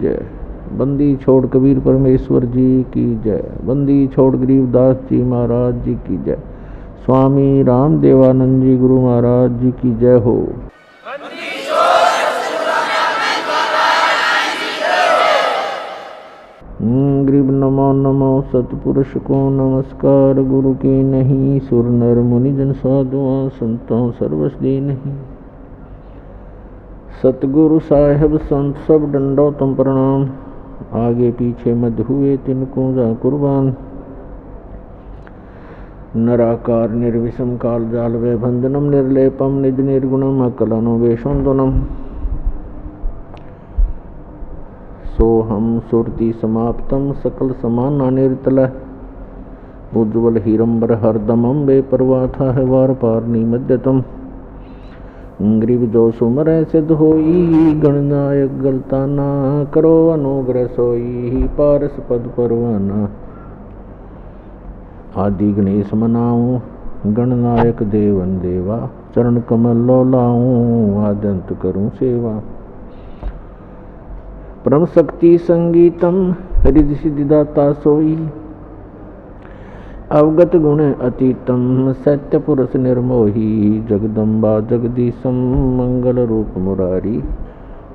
जय। बंदी छोड़ कबीर परमेश्वर जी की जय। बंदी छोड़ गरीबदास जी महाराज जी की जय। स्वामी राम देवानंद जी गुरु महाराज जी की जय हो। गरीब नमो नमो सतपुरुष को नमस्कार। गुरु की नहीं सुर नर मुनि जन साधुआं संतों सर्वस दी नहीं। सतगुरु साहेब संत सब डंडो तुम प्रणाम। आगे पीछे मध्य हुए तिनको जा कुर्बान। नराकार निर्विषम काल जाल वे बंधनम निर्लेपम निज निर्गुणम अकलनो वेशोन्दनम। सोहम सुरति समाप्तम सकल समाना निर्तल। उज्ज्वल हीरंबर हरदमम बेपरवाह था है वार पारनी मध्यतम। ग्रीव जो सुमर सिद्ध होई गणनायक गलता ना करो अनुग्रह सोई पारस पद परवाना। आदि गणेश मनाऊं गणनायक देवन देवा चरण कमल लो लाऊं आद्यंत करूं सेवा। परम शक्ति संगीतम हृदय सिद्धिदाता सोई अवगत गुण अतीतम सत्य पुरुष निर्मोही। जगदम्बा जगदीशम मंगल रूप मुरारी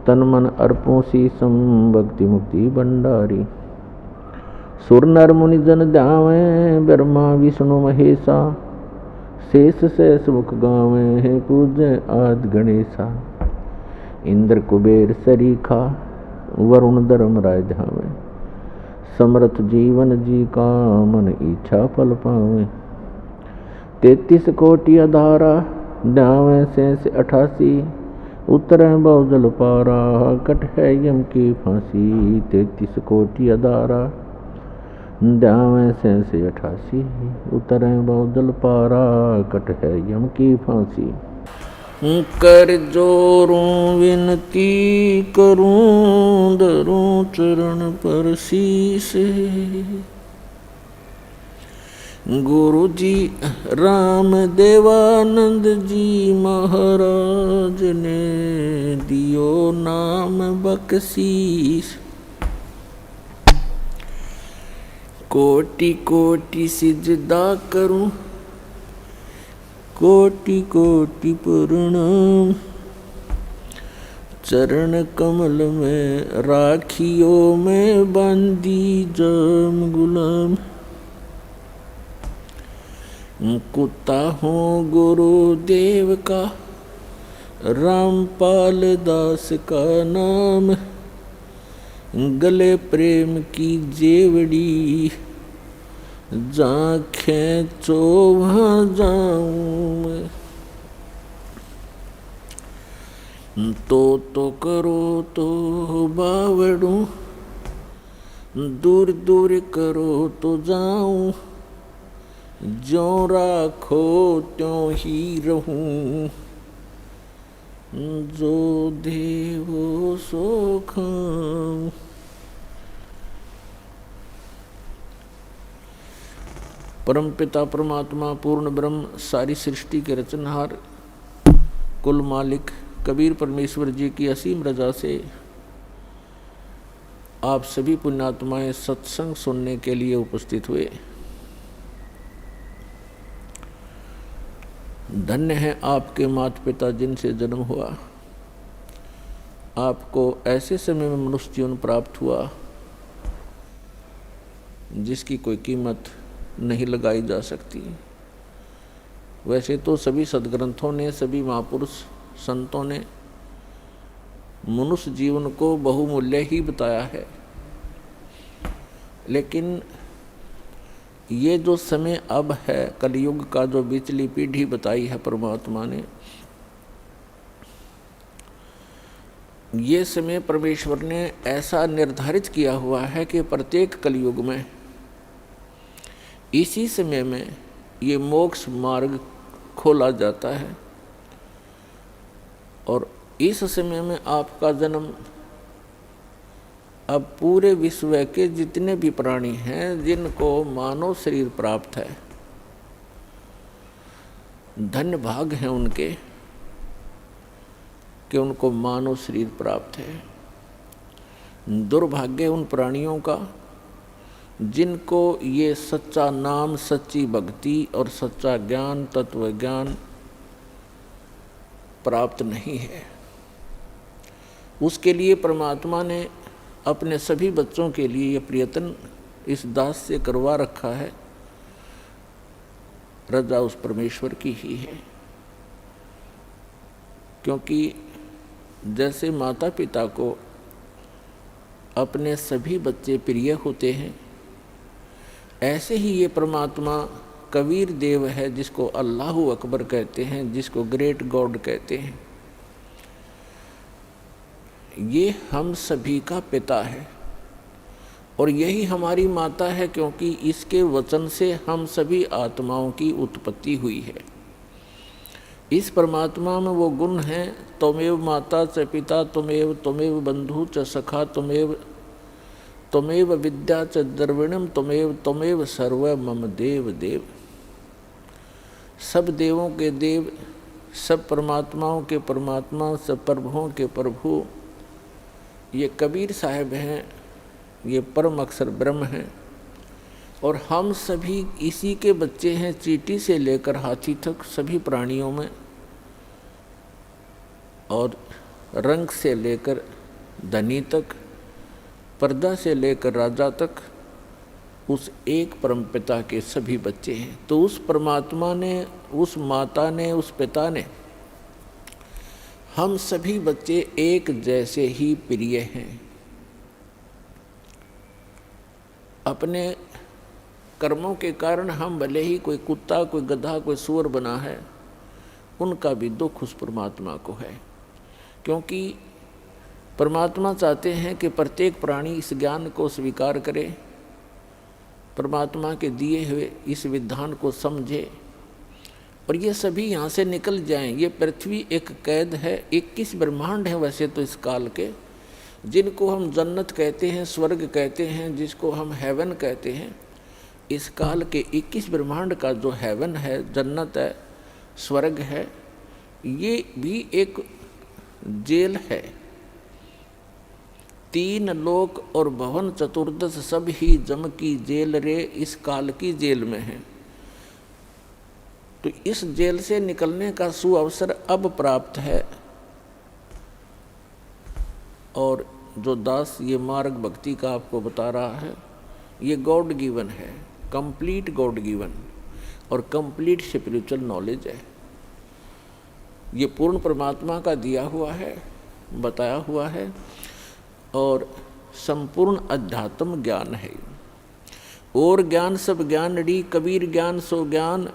तन मन अर्पों शीसम भक्ति मुक्ति भंडारी। सुर नर मुनि जन ध्यावें ब्रह्मा विष्णु महेशा शेष शेष मुख गावें पूज्य आदि गणेशा। इंद्र कुबेर सरीखा वरुण धर्म राय ध्यावे समर्थ जीवन जी का मन इच्छा फल पावे। 33 कोटि अधारा ध्यावे शेष 88 उतरे बहुजल पारा कट है यम की फांसी। 33 कोटि अधारा ध्यावे शेष 88 उतरे बहुजल पारा कट है यम की फांसी। कर जोरूं विनती करूं धरूं चरण पर शीस। गुरु जी राम देवानंद जी महाराज ने दियो नाम बख्शीस। कोटि कोटि सिजदा करूं कोटि कोटि प्रणाम। चरण कमल में राखियो में बंदी जाम गुलाम। कुत्ता हूँ गुरुदेव का रामपाल दास का नाम। गले प्रेम की जेवड़ी जहाँ खेचो वहाँ जाऊँ मैं। तो करो तो बावड़ूँ दूर दूर करो तो जाऊँ। ज्यों राखो त्यों ही रहूँ जो देवो सो खाऊँ। परम पिता परमात्मा पूर्ण ब्रह्म सारी सृष्टि के रचनहार कुल मालिक कबीर परमेश्वर जी की असीम रजा से आप सभी पुण्यात्माएं सत्संग सुनने के लिए उपस्थित हुए। धन्य है आपके माता पिता जिनसे जन्म हुआ। आपको ऐसे समय में मनुष्य जीवन प्राप्त हुआ जिसकी कोई कीमत नहीं लगाई जा सकती। वैसे तो सभी सद्ग्रंथों ने सभी महापुरुष संतों ने मनुष्य जीवन को बहुमूल्य ही बताया है, लेकिन ये जो समय अब है कलयुग का जो बिचली पीढ़ी बताई है परमात्मा ने, ये समय परमेश्वर ने ऐसा निर्धारित किया हुआ है कि प्रत्येक कलयुग में इसी समय में ये मोक्ष मार्ग खोला जाता है। और इस समय में आपका जन्म अब पूरे विश्व के जितने भी प्राणी हैं जिनको मानव शरीर प्राप्त है, धन्य भाग हैं उनके कि उनको मानव शरीर प्राप्त है। दुर्भाग्य उन प्राणियों का जिनको ये सच्चा नाम, सच्ची भक्ति और सच्चा ज्ञान, तत्व ज्ञान प्राप्त नहीं है। उसके लिए परमात्मा ने अपने सभी बच्चों के लिए ये प्रयत्न इस दास से करवा रखा है। रजा उस परमेश्वर की ही है, क्योंकि जैसे माता पिता को अपने सभी बच्चे प्रिय होते हैं, ऐसे ही ये परमात्मा कबीर देव है, जिसको अल्लाहु अकबर कहते हैं, जिसको ग्रेट गॉड कहते हैं। ये हम सभी का पिता है और यही हमारी माता है, क्योंकि इसके वचन से हम सभी आत्माओं की उत्पत्ति हुई है। इस परमात्मा में वो गुण हैं, त्वमेव माता च पिता त्वमेव बंधु च सखा त्वमेव विद्या च द्रविणम त्वमेव सर्व मम देव देव। सब देवों के देव, सब परमात्माओं के परमात्मा, सब प्रभुओं के प्रभु ये कबीर साहब हैं, ये परम अक्षर ब्रह्म हैं। और हम सभी इसी के बच्चे हैं। चींटी से लेकर हाथी तक सभी प्राणियों में, और रंग से लेकर धनी तक, पर्दा से लेकर राजा तक, उस एक परम पिता के सभी बच्चे हैं। तो उस परमात्मा ने, उस माता ने, उस पिता ने हम सभी बच्चे एक जैसे ही प्रिय हैं। अपने कर्मों के कारण हम भले ही कोई कुत्ता, कोई गधा, कोई सूअर बना है, उनका भी दुख उस परमात्मा को है, क्योंकि परमात्मा चाहते हैं कि प्रत्येक प्राणी इस ज्ञान को स्वीकार करे, परमात्मा के दिए हुए इस विधान को समझे और ये सभी यहाँ से निकल जाएं। ये पृथ्वी एक कैद है, 21 ब्रह्मांड हैं वैसे तो इस काल के, जिनको हम जन्नत कहते हैं, स्वर्ग कहते हैं, जिसको हम हेवन कहते हैं। इस काल के 21 ब्रह्मांड का जो हेवन है, जन्नत है, स्वर्ग है, ये भी एक जेल है। 3 लोक और भवन चतुर्दश सब ही जम की जेल रे, इस काल की जेल में है। तो इस जेल से निकलने का सुअवसर अब प्राप्त है। और जो दास ये मार्ग भक्ति का आपको बता रहा है, ये गॉड गिवन है, कंप्लीट गॉड गिवन और कंप्लीट स्पिरिचुअल नॉलेज है। ये पूर्ण परमात्मा का दिया हुआ है, बताया हुआ है और संपूर्ण अध्यात्म ज्ञान है। और ज्ञान सब ज्ञान डी, कबीर ज्ञान सो ज्ञान,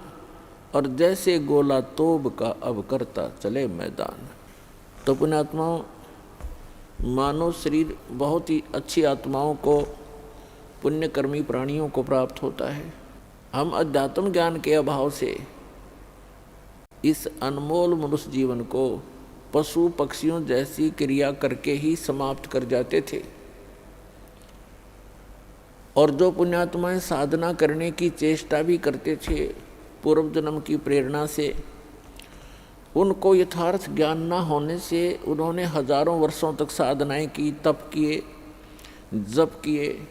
और जैसे गोला तोब का अब करता चले मैदान। तो पुण्यात्माओं, मानव शरीर बहुत ही अच्छी आत्माओं को, पुण्यकर्मी प्राणियों को प्राप्त होता है। हम अध्यात्म ज्ञान के अभाव से इस अनमोल मनुष्य जीवन को पशु पक्षियों जैसी क्रिया करके ही समाप्त कर जाते थे। और जो पुण्यात्माएं साधना करने की चेष्टा भी करते थे पूर्व जन्म की प्रेरणा से, उनको यथार्थ ज्ञान न होने से उन्होंने हजारों वर्षों तक साधनाएं की, तप किए, जप किए।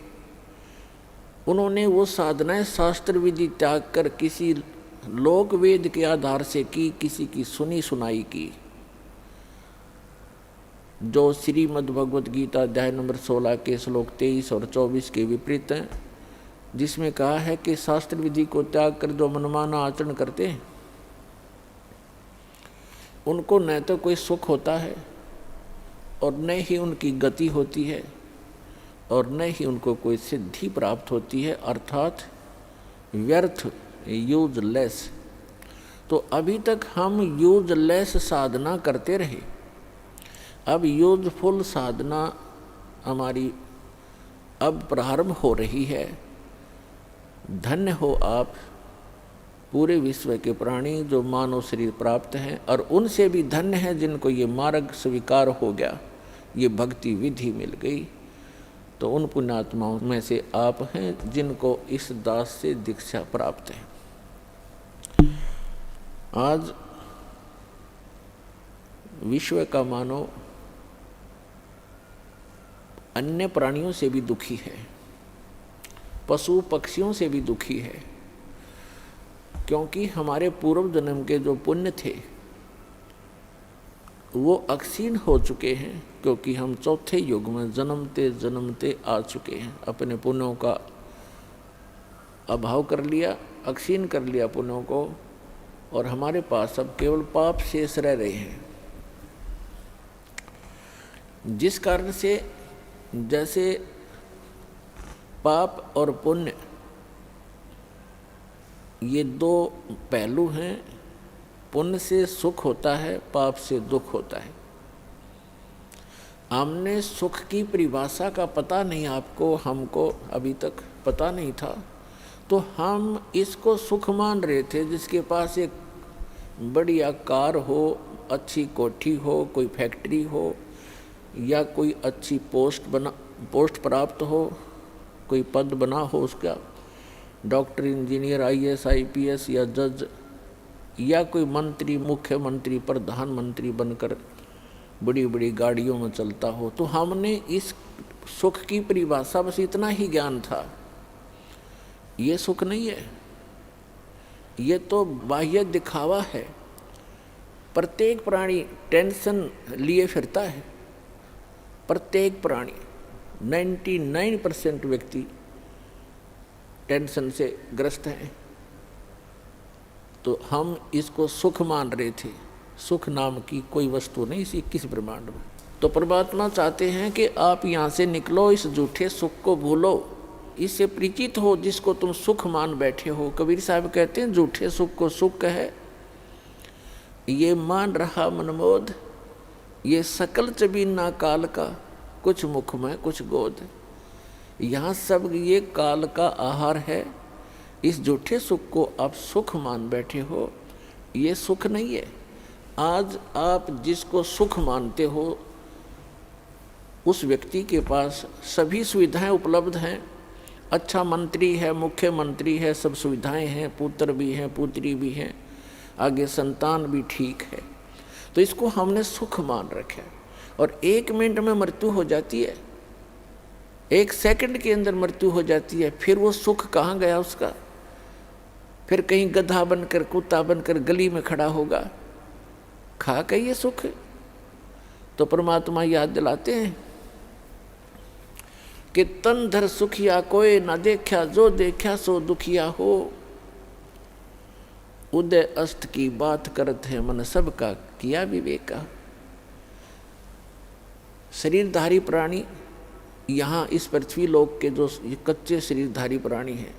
उन्होंने वो साधनाएं शास्त्र विधि त्याग कर किसी लोक वेद के आधार से की, किसी की सुनी सुनाई की, जो श्रीमद् भगवद गीता अध्याय नंबर 16 के श्लोक 23 और 24 के विपरीत हैं, जिसमें कहा है कि शास्त्र विधि को त्याग कर जो मनमाना आचरण करते हैं, उनको न तो कोई सुख होता है और न ही उनकी गति होती है और न ही उनको कोई सिद्धि प्राप्त होती है, अर्थात व्यर्थ, यूजलेस। तो अभी तक हम यूजलेस साधना करते रहे, अब यूजफुल साधना हमारी अब प्रारंभ हो रही है। धन्य हो आप पूरे विश्व के प्राणी जो मानव शरीर प्राप्त हैं, और उनसे भी धन्य है जिनको ये मार्ग स्वीकार हो गया, ये भक्ति विधि मिल गई। तो उन पुण्यात्माओं में से आप हैं जिनको इस दास से दीक्षा प्राप्त है। आज विश्व का मानव अन्य प्राणियों से भी दुखी है, पशु पक्षियों से भी दुखी है, क्योंकि हमारे पूर्व जन्म के जो पुण्य थे वो अक्षीण हो चुके हैं, क्योंकि हम चौथे युग में जन्मते जन्मते आ चुके हैं। अपने पुण्यों का अभाव कर लिया, अक्षीण कर लिया पुण्यों को, और हमारे पास अब केवल पाप शेष रह रहे हैं। जिस कारण से जैसे पाप और पुण्य ये दो पहलू हैं, पुण्य से सुख होता है, पाप से दुख होता है। हमने सुख की परिभाषा का पता नहीं, आपको हमको अभी तक पता नहीं था, तो हम इसको सुख मान रहे थे। जिसके पास एक बढ़िया कार हो, अच्छी कोठी हो, कोई फैक्ट्री हो, या कोई अच्छी पोस्ट प्राप्त हो, कोई पद बना हो उसका, डॉक्टर, इंजीनियर, IAS, IPS या जज, या कोई मंत्री, मुख्यमंत्री, प्रधानमंत्री बनकर बड़ी बड़ी गाड़ियों में चलता हो, तो हमने इस सुख की परिभाषा बस इतना ही ज्ञान था। ये सुख नहीं है, ये तो बाह्य दिखावा है। प्रत्येक प्राणी टेंशन लिए फिरता है, प्रत्येक प्राणी 99% व्यक्ति टेंशन से ग्रस्त हैं। तो हम इसको सुख मान रहे थे। सुख नाम की कोई वस्तु नहीं इस 21 ब्रह्मांड में। तो परमात्मा चाहते हैं कि आप यहाँ से निकलो, इस झूठे सुख को भूलो, इससे परिचित हो जिसको तुम सुख मान बैठे हो। कबीर साहब कहते हैं झूठे सुख को सुख कहे, ये मान रहा मनमोद, ये सकल चबीना काल का, कुछ मुख में कुछ गोद। यहाँ सब ये काल का आहार है। इस झूठे सुख को आप सुख मान बैठे हो, ये सुख नहीं है। आज आप जिसको सुख मानते हो उस व्यक्ति के पास सभी सुविधाएं उपलब्ध हैं। अच्छा मंत्री है, मुख्यमंत्री है, सब सुविधाएं हैं, पुत्र भी हैं, पुत्री भी हैं, आगे संतान भी ठीक है। तो इसको हमने सुख मान रखा है। और 1 मिनट में मृत्यु हो जाती है, 1 सेकंड के अंदर मृत्यु हो जाती है। फिर वो सुख कहाँ गया उसका? फिर कहीं गधा बनकर, कुत्ता बनकर गली में खड़ा होगा, खा के ये सुख। तो परमात्मा याद दिलाते हैं कि तन धर सुखिया कोई ना देखा, जो देखा सो दुखिया हो। उदय अस्त की बात करत है मन सबका, किया विवेका। शरीरधारी प्राणी यहाँ इस पृथ्वी लोक के जो कच्चे शरीरधारी प्राणी हैं,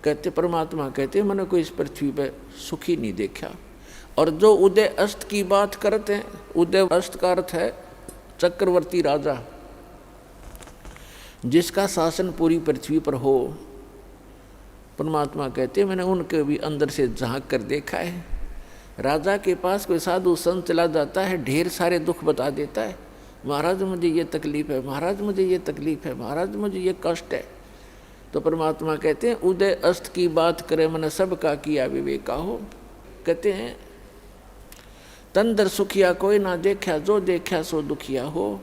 कहते परमात्मा कहते मैंने कोई इस पृथ्वी पे सुखी नहीं देखा। और जो उदय अस्त की बात करते हैं, उदय अस्त का अर्थ है चक्रवर्ती राजा, जिसका शासन पूरी पृथ्वी पर हो। परमात्मा कहते मैंने उनके भी अंदर से झांक कर देखा है। राजा के पास कोई साधु संत चला जाता है, ढेर सारे दुख बता देता है, महाराज मुझे ये तकलीफ है, महाराज मुझे ये तकलीफ है, महाराज मुझे ये कष्ट है। तो परमात्मा कहते हैं उदय अस्त की बात करे मन सबका, किया विवेका हो। कहते हैं तन दर सुखिया कोई ना देखा, जो देखा सो दुखिया हो।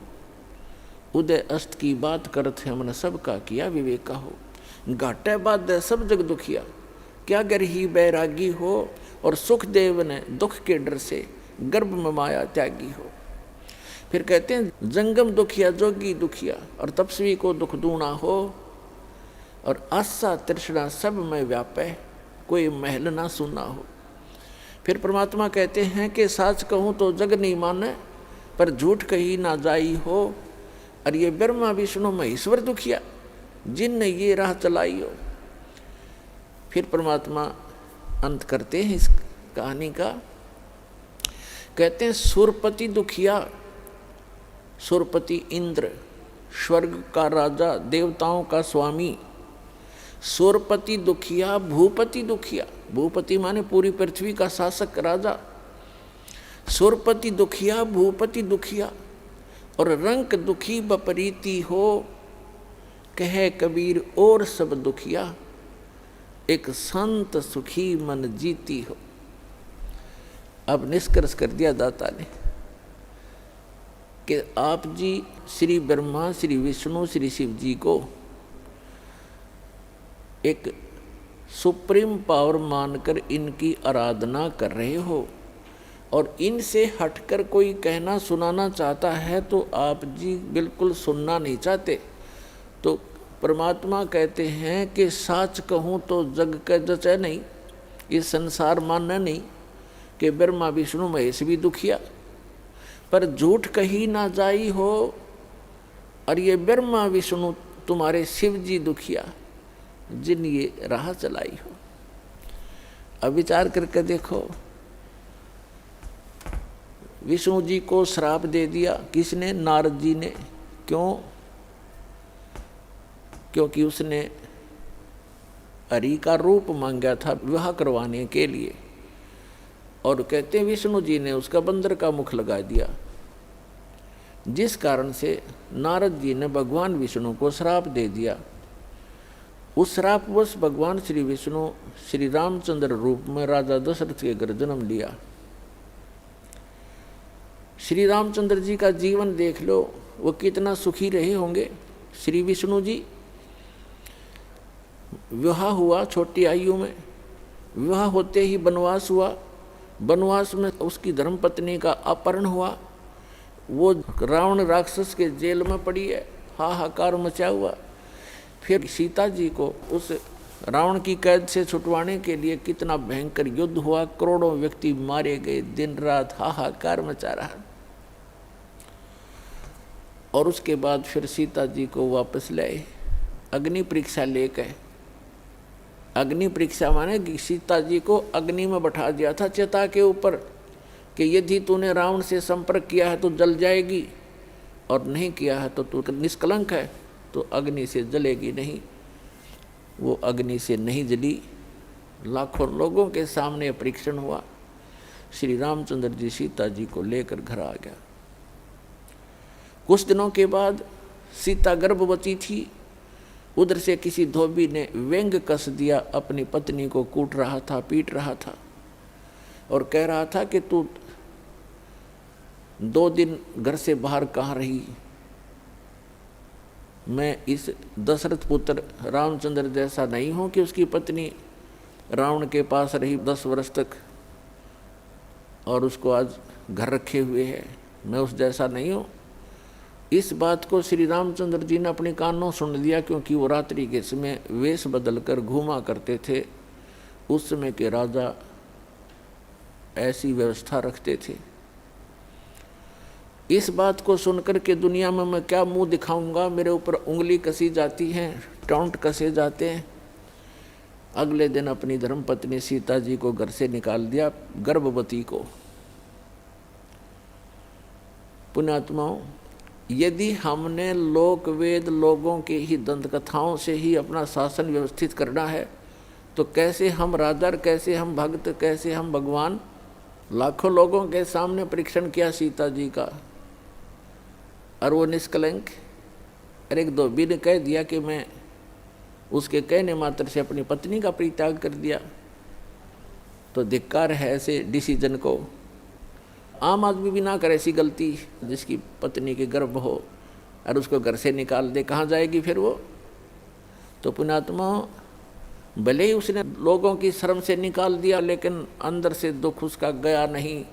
उदय अस्त की बात करत है मन सबका, किया विवेका हो। घाटे बाद सब जग दुखिया, क्या गरही बैरागी हो। और सुख देव ने दुख के डर से गर्भ में माया त्यागी हो। फिर कहते हैं जंगम दुखिया जोगी दुखिया, और तपस्वी को दुख दूना हो। और आशा तृष्णा सब में व्यापे, कोई महल ना सुना हो। फिर परमात्मा कहते हैं कि साच कहूँ तो जग नहीं माने, पर झूठ कही ना जाई हो। और ये ब्रह्मा विष्णु महेश्वर दुखिया, जिनने ये राह चलाई हो। फिर परमात्मा अंत करते हैं इस कहानी का, कहते हैं सुरपति दुखिया। सुरपति इंद्र, स्वर्ग का राजा, देवताओं का स्वामी। सुरपति दुखिया, भूपति दुखिया। भूपति माने पूरी पृथ्वी का शासक राजा। सुरपति दुखिया, भूपति दुखिया। और रंक दुखी बपरीती हो, कहे कबीर और सब दुखिया। एक संत सुखी मन जीती हो। अब निष्कर्ष कर दिया दाता ने कि आप जी श्री ब्रह्मा, श्री विष्णु, श्री शिव जी को एक सुप्रीम पावर मानकर इनकी आराधना कर रहे हो, और इनसे हटकर कोई कहना सुनाना चाहता है तो आप जी बिल्कुल सुनना नहीं चाहते। तो परमात्मा कहते हैं कि साच कहूँ तो जग के जचे नहीं, ये संसार मानना नहीं कि ब्रह्मा विष्णु महेश भी दुखिया, पर झूठ कही ना जाई हो, और ये ब्रह्मा विष्णु तुम्हारे शिव जी दुखिया जिन ये राह चलाई हो। अब विचार करके देखो, विष्णु जी को श्राप दे दिया किसने? नारद जी ने। क्यों? क्योंकि उसने हरि का रूप मांगा था विवाह करवाने के लिए, और कहते हैं विष्णु जी ने उसका बंदर का मुख लगा दिया, जिस कारण से नारद जी ने भगवान विष्णु को श्राप दे दिया। उस श्रापवश भगवान श्री विष्णु श्री रामचंद्र रूप में राजा दशरथ के घर जन्म लिया। श्री रामचंद्र जी का जीवन देख लो, वो कितना सुखी रहे होंगे। श्री विष्णु जी विवाह हुआ छोटी आयु में, विवाह होते ही वनवास हुआ, वनवास में उसकी धर्मपत्नी का अपहरण हुआ, वो रावण राक्षस के जेल में पड़ी है, हाहाकार मचा हुआ। फिर सीता जी को उस रावण की कैद से छुटवाने के लिए कितना भयंकर युद्ध हुआ, करोड़ों व्यक्ति मारे गए, दिन रात हाहाकार मचा रहा। और उसके बाद फिर सीता जी को वापस लाए, अग्नि परीक्षा लेकर। अग्नि परीक्षा माने कि सीता जी को अग्नि में बैठा दिया था चिता के ऊपर कि यदि तूने रावण से संपर्क किया है तो जल जाएगी, और नहीं किया है तो तू निष्कलंक है, तो अग्नि से जलेगी नहीं। वो अग्नि से नहीं जली। लाखों लोगों के सामने परीक्षण हुआ। श्री रामचंद्र जी सीता जी को लेकर घर आ गया। कुछ दिनों के बाद सीता गर्भवती थी, उधर से किसी धोबी ने व्यंग कस दिया, अपनी पत्नी को कूट रहा था, पीट रहा था, और कह रहा था कि तू 2 दिन घर से बाहर कहाँ रही? मैं इस दशरथ पुत्र रामचंद्र जैसा नहीं हूँ कि उसकी पत्नी रावण के पास रही 10 वर्ष तक और उसको आज घर रखे हुए है, मैं उस जैसा नहीं हूँ। इस बात को श्री रामचंद्र जी ने अपने कानों सुन लिया, क्योंकि वो रात्रि के समय वेश बदलकर घूमा करते थे। उस समय के राजा ऐसी व्यवस्था रखते थे। इस बात को सुनकर के दुनिया में मैं क्या मुंह दिखाऊंगा, मेरे ऊपर उंगली कसी जाती है, टॉन्ट कसे जाते हैं। अगले दिन अपनी धर्मपत्नी सीता जी को घर से निकाल दिया, गर्भवती को। पुण्यात्माओं, यदि हमने लोक वेद लोगों के ही दंत कथाओं से ही अपना शासन व्यवस्थित करना है, तो कैसे हम राजा, कैसे हम भक्त, कैसे हम भगवान। लाखों लोगों के सामने परीक्षण किया सीता जी का, और वो निष्कलंक। और एक धोबी ने कह दिया कि मैं उसके कहने मात्र से अपनी पत्नी का परित्याग कर दिया, तो धिक्कार है ऐसे डिसीजन को। आम आदमी भी ना करे ऐसी गलती, जिसकी पत्नी के गर्भ हो और उसको घर से निकाल दे, कहाँ जाएगी फिर वो? तो पुण्यात्मा, भले ही उसने लोगों की शर्म से निकाल दिया, लेकिन अंदर से दुख उसका गया नहीं।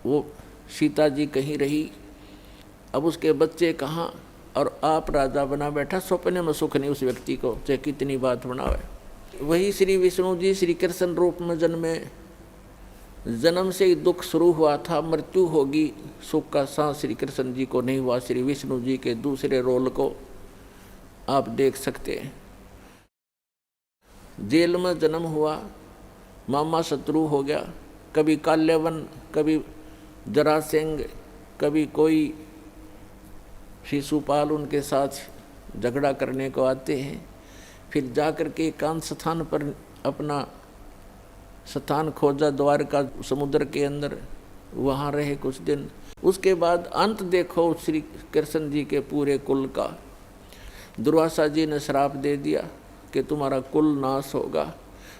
वो सीता जी कहीं रही, अब उसके बच्चे कहाँ, और आप राजा बना बैठा। सपने में सुख नहीं उस व्यक्ति को, चाहे कितनी बात बनावे। वही श्री विष्णु जी श्री कृष्ण रूप में जन्मे। जन्म से ही दुख शुरू हुआ था, मृत्यु होगी, सुख का सांस श्री कृष्ण जी को नहीं हुआ। श्री विष्णु जी के दूसरे रोल को आप देख सकते हैं। जेल में जन्म हुआ, मामा शत्रु हो गया, कभी काल्यवन, कभी जरासेंग, कभी कोई शिशुपाल उनके साथ झगड़ा करने को आते हैं। फिर जाकर के एकांत स्थान पर अपना स्थान खोजा, द्वारका समुद्र के अंदर, वहाँ रहे कुछ दिन। उसके बाद अंत देखो श्री कृष्ण जी के पूरे कुल का। दुर्वासा जी ने श्राप दे दिया कि तुम्हारा कुल नाश होगा।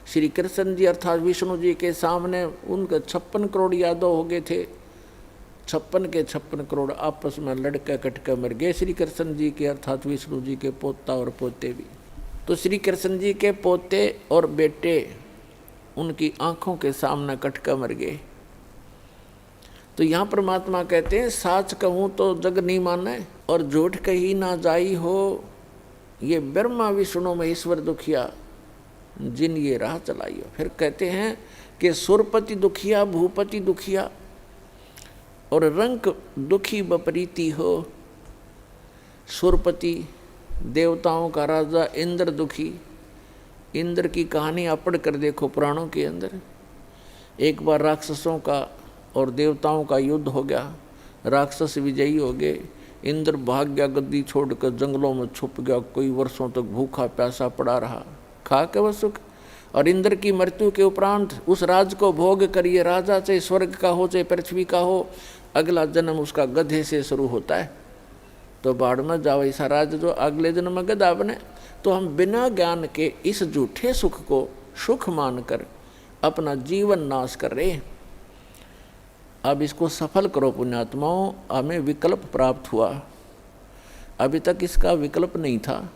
श्री कृष्ण जी अर्थात विष्णु जी के सामने उनके 56 करोड़ यादव हो गए थे, 56 के 56 करोड़ आपस में लड़के कटके मर गए। श्री कृष्ण जी के अर्थात विष्णु जी के पोता और पोते भी। तो श्री कृष्ण जी के पोते और बेटे उनकी आंखों के सामने कटके मर गए। तो यहाँ परमात्मा कहते हैं साच कहूँ तो जग नहीं माने और झूठ कही ना जाई हो, ये ब्रह्मा विष्णु महेश्वर दुखिया जिन ये राह चलाई हो। फिर कहते हैं कि सुरपति दुखिया भूपति दुखिया और रंक दुखी बपरीती हो। सुरपति देवताओं का राजा इंद्र दुखी। इंद्र की कहानी आप पढ़ कर देखो पुराणों के अंदर। एक बार राक्षसों का और देवताओं का युद्ध हो गया, राक्षस विजयी हो गए, इंद्र भाग गया, गद्दी छोड़कर जंगलों में छुप गया, कोई वर्षों तक भूखा प्यासा पड़ा रहा, खा के वह सुख। और इंद्र की मृत्यु के उपरांत उस राज को भोग करिए, राजा चाहे स्वर्ग का हो चाहे पृथ्वी का हो, अगला जन्म उसका गधे से शुरू होता है। तो बाढ़ में जाओ ऐसा राज जो अगले जन्म में गधा बने। तो हम बिना ज्ञान के इस झूठे सुख को सुख मानकर अपना जीवन नाश कर रहे हैं। अब इसको सफल करो पुण्यात्माओं। हमें विकल्प प्राप्त हुआ, अभी तक इसका विकल्प नहीं था।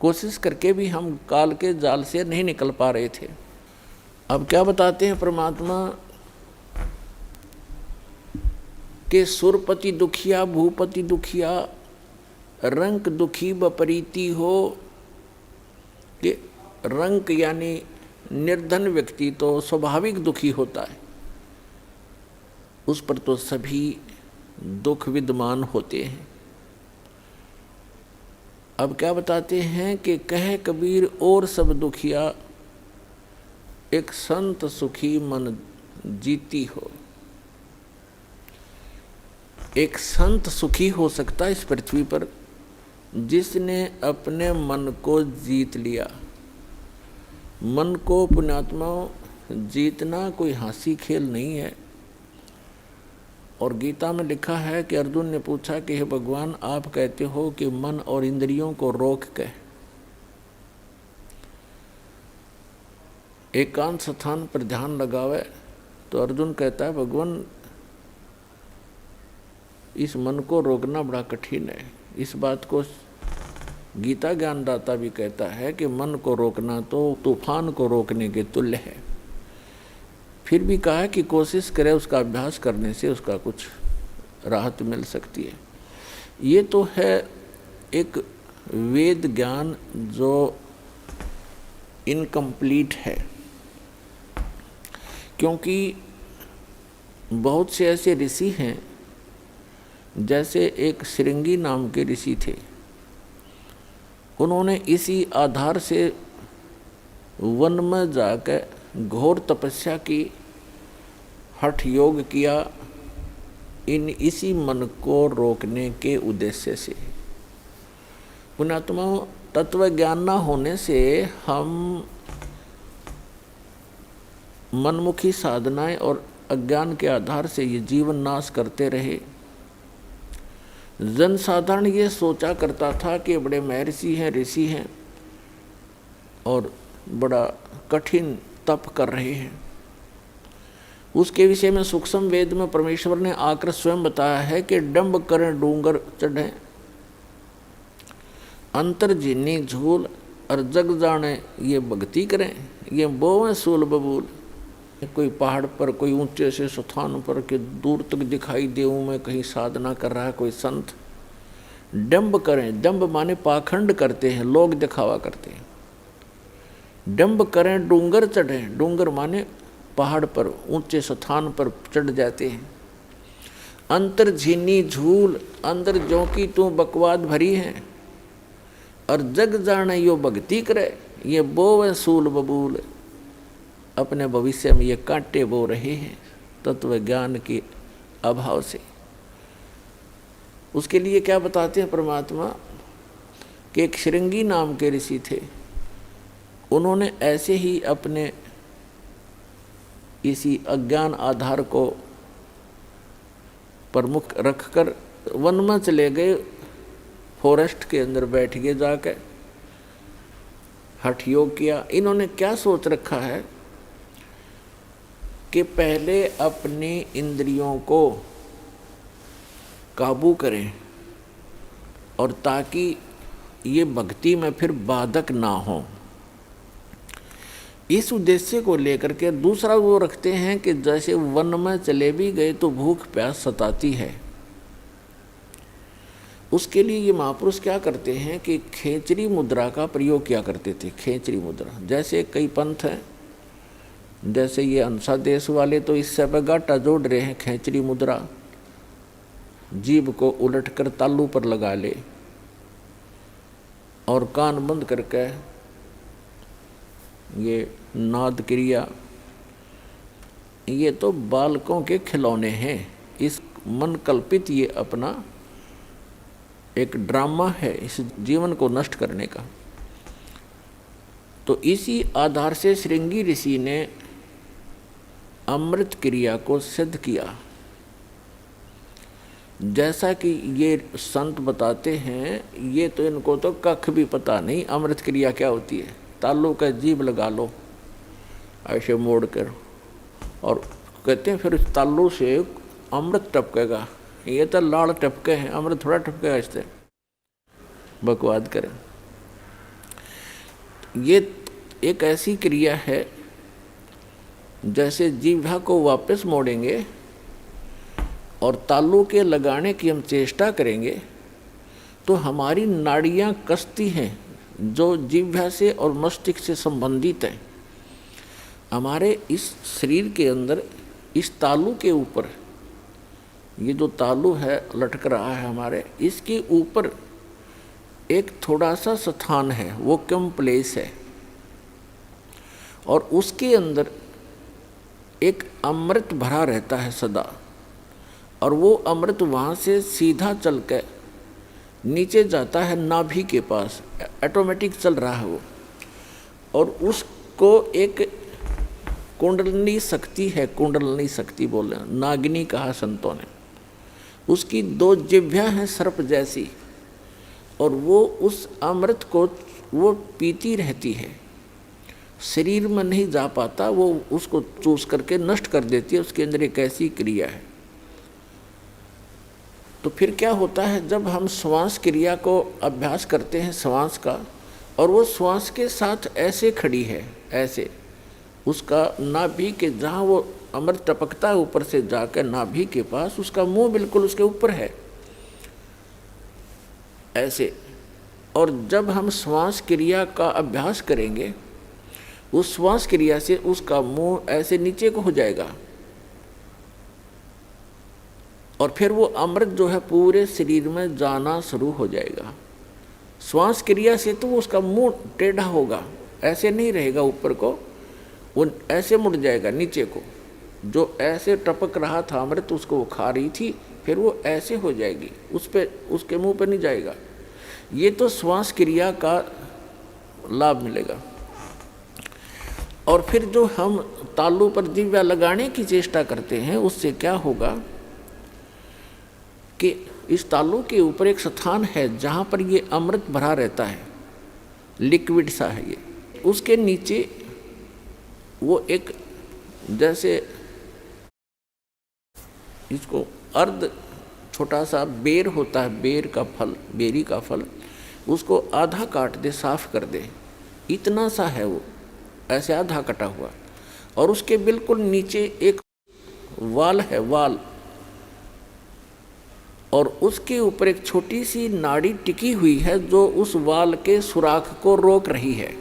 कोशिश करके भी हम काल के जाल से नहीं निकल पा रहे थे। अब क्या बताते हैं परमात्मा के सुरपति दुखिया भूपति दुखिया रंक दुखी बपरीती हो। कि रंक यानी निर्धन व्यक्ति तो स्वाभाविक दुखी होता है, उस पर तो सभी दुख विद्यमान होते हैं। अब क्या बताते हैं कि कहे कबीर और सब दुखिया एक संत सुखी मन जीती हो। एक संत सुखी हो सकता है इस पृथ्वी पर जिसने अपने मन को जीत लिया। मन को पुण्यात्माओं जीतना कोई हंसी खेल नहीं है। और गीता में लिखा है कि अर्जुन ने पूछा कि हे भगवान आप कहते हो कि मन और इंद्रियों को रोक के एकांत स्थान पर ध्यान लगावे। तो अर्जुन कहता है भगवान इस मन को रोकना बड़ा कठिन है। इस बात को गीता ज्ञानदाता भी कहता है कि मन को रोकना तो तूफान को रोकने के तुल्य है। फिर भी कहा है कि कोशिश करे, उसका अभ्यास करने से उसका कुछ राहत मिल सकती है। ये तो है एक वेद ज्ञान जो इनकम्प्लीट है, क्योंकि बहुत से ऐसे ऋषि हैं, जैसे एक श्रृंगी नाम के ऋषि थे। उन्होंने इसी आधार से वन में जाकर घोर तपस्या की, हठ योग किया, इसी मन को रोकने के उद्देश्य से। पुण्यात्मा तत्व ज्ञान न होने से हम मनमुखी साधनाएं और अज्ञान के आधार से ये जीवन नाश करते रहे। जनसाधारण ये सोचा करता था कि बड़े महर्षि हैं, ऋषि हैं और बड़ा कठिन तप कर रहे हैं। उसके विषय में सूक्ष्म वेद में परमेश्वर ने आकर स्वयं बताया है कि डंब करें डूंगर चढ़ें, अंतर जीनी झूल और जग जाने ये भक्ति करें, ये बोवें सूल बबूल। कोई पहाड़ पर, कोई ऊंचे से स्थान पर के दूर तक दिखाई देऊं मैं कहीं साधना कर रहा है कोई संत। डंब करें, डंब माने पाखंड करते हैं, लोग दिखावा करते हैं। डंब करें डूंगर चढ़ें, डूंगर माने पहाड़ पर ऊंचे स्थान पर चढ़ जाते हैं। अंतर झीनी झूल, अंदर जो की तू बकवाद भरी है, और जग जाने यो भक्ति करे, ये बोवे सूल बबूल। अपने भविष्य में ये कांटे बो रहे हैं तत्व ज्ञान के अभाव से। उसके लिए क्या बताते हैं परमात्मा कि एक श्रृंगी नाम के ऋषि थे। उन्होंने ऐसे ही अपने इसी अज्ञान आधार को प्रमुख रखकर वन में चले गए, फॉरेस्ट के अंदर बैठ गए, जाकर हठ योग किया। इन्होंने क्या सोच रखा है कि पहले अपनी इंद्रियों को काबू करें और ताकि ये भक्ति में फिर बाधक ना हो। इस उद्देश्य को लेकर के दूसरा वो रखते हैं कि जैसे वन में चले भी गए तो भूख प्यास सताती है, उसके लिए ये महापुरुष क्या करते हैं कि खेचरी मुद्रा का प्रयोग किया करते थे। खेचरी मुद्रा, जैसे कई पंथ हैं, जैसे ये अंसा देश वाले तो इससे पे गाटा जोड़ रहे हैं। खेचरी मुद्रा, जीभ को उलट कर तालू पर लगा ले और कान बंद करके ये नाद क्रिया, ये तो बालकों के खिलौने हैं। इस मन कल्पित ये अपना एक ड्रामा है इस जीवन को नष्ट करने का। तो इसी आधार से श्रृंगी ऋषि ने अमृत क्रिया को सिद्ध किया। जैसा कि ये संत बताते हैं, ये तो इनको तो कख भी पता नहीं अमृत क्रिया क्या होती है। तालू का जीभ लगा लो ऐसे मोड़ कर और कहते हैं फिर इस तालू से अमृत टपकेगा। ये तो लाड़ टपके हैं, अमृत थोड़ा टपकेगा इससे। बकवाद करें। ये एक ऐसी क्रिया है जैसे जीभा को वापस मोड़ेंगे और तालू के लगाने की हम चेष्टा करेंगे तो हमारी नाड़ियाँ कसती हैं जो जिह्वा से और मस्तिष्क से संबंधित हैं। हमारे इस शरीर के अंदर इस तालू के ऊपर, ये जो तालू है लटक रहा है हमारे, इसके ऊपर एक थोड़ा सा स्थान है, वो कम प्लेस है, और उसके अंदर एक अमृत भरा रहता है सदा। और वो अमृत वहाँ से सीधा चल के नीचे जाता है नाभि के पास, ऑटोमेटिक चल रहा है वो। और उसको एक कुंडलनी शक्ति है, कुंडलनी शक्ति बोले, नागिनी कहा संतों ने। उसकी 2 जिह्वा हैं सर्प जैसी, और वो उस अमृत को वो पीती रहती है, शरीर में नहीं जा पाता, वो उसको चूस करके नष्ट कर देती है। उसके अंदर एक ऐसी क्रिया है। तो फिर क्या होता है, जब हम श्वास क्रिया को अभ्यास करते हैं श्वास का, और वो श्वास के साथ ऐसे खड़ी है, ऐसे उसका नाभि के जहाँ वो अमृत टपकता है ऊपर से जाकर नाभि के पास, उसका मुंह बिल्कुल उसके ऊपर है ऐसे। और जब हम श्वास क्रिया का अभ्यास करेंगे, उस श्वास क्रिया से उसका मुंह ऐसे नीचे को हो जाएगा, और फिर वो अमृत जो है पूरे शरीर में जाना शुरू हो जाएगा। श्वास क्रिया से तो उसका मुंह टेढ़ा होगा, ऐसे नहीं रहेगा ऊपर को, वो ऐसे मुड़ जाएगा नीचे को। जो ऐसे टपक रहा था अमृत, उसको वो खा रही थी, फिर वो ऐसे हो जाएगी, उस पे उसके मुंह पे नहीं जाएगा। ये तो श्वास क्रिया का लाभ मिलेगा। और फिर जो हम तालू पर जिह्वा लगाने की चेष्टा करते हैं, उससे क्या होगा कि इस तालू के ऊपर एक स्थान है जहाँ पर ये अमृत भरा रहता है, लिक्विड सा है ये। उसके नीचे वो एक जैसे इसको अर्ध छोटा सा बेर होता है, बेर का फल, बेरी का फल, उसको आधा काट दे, साफ कर दे, इतना सा है वो, ऐसे आधा कटा हुआ। और उसके बिल्कुल नीचे एक वाल है, वाल, और उसके ऊपर एक छोटी सी नाड़ी टिकी हुई है जो उस वाल के सुराख को रोक रही है।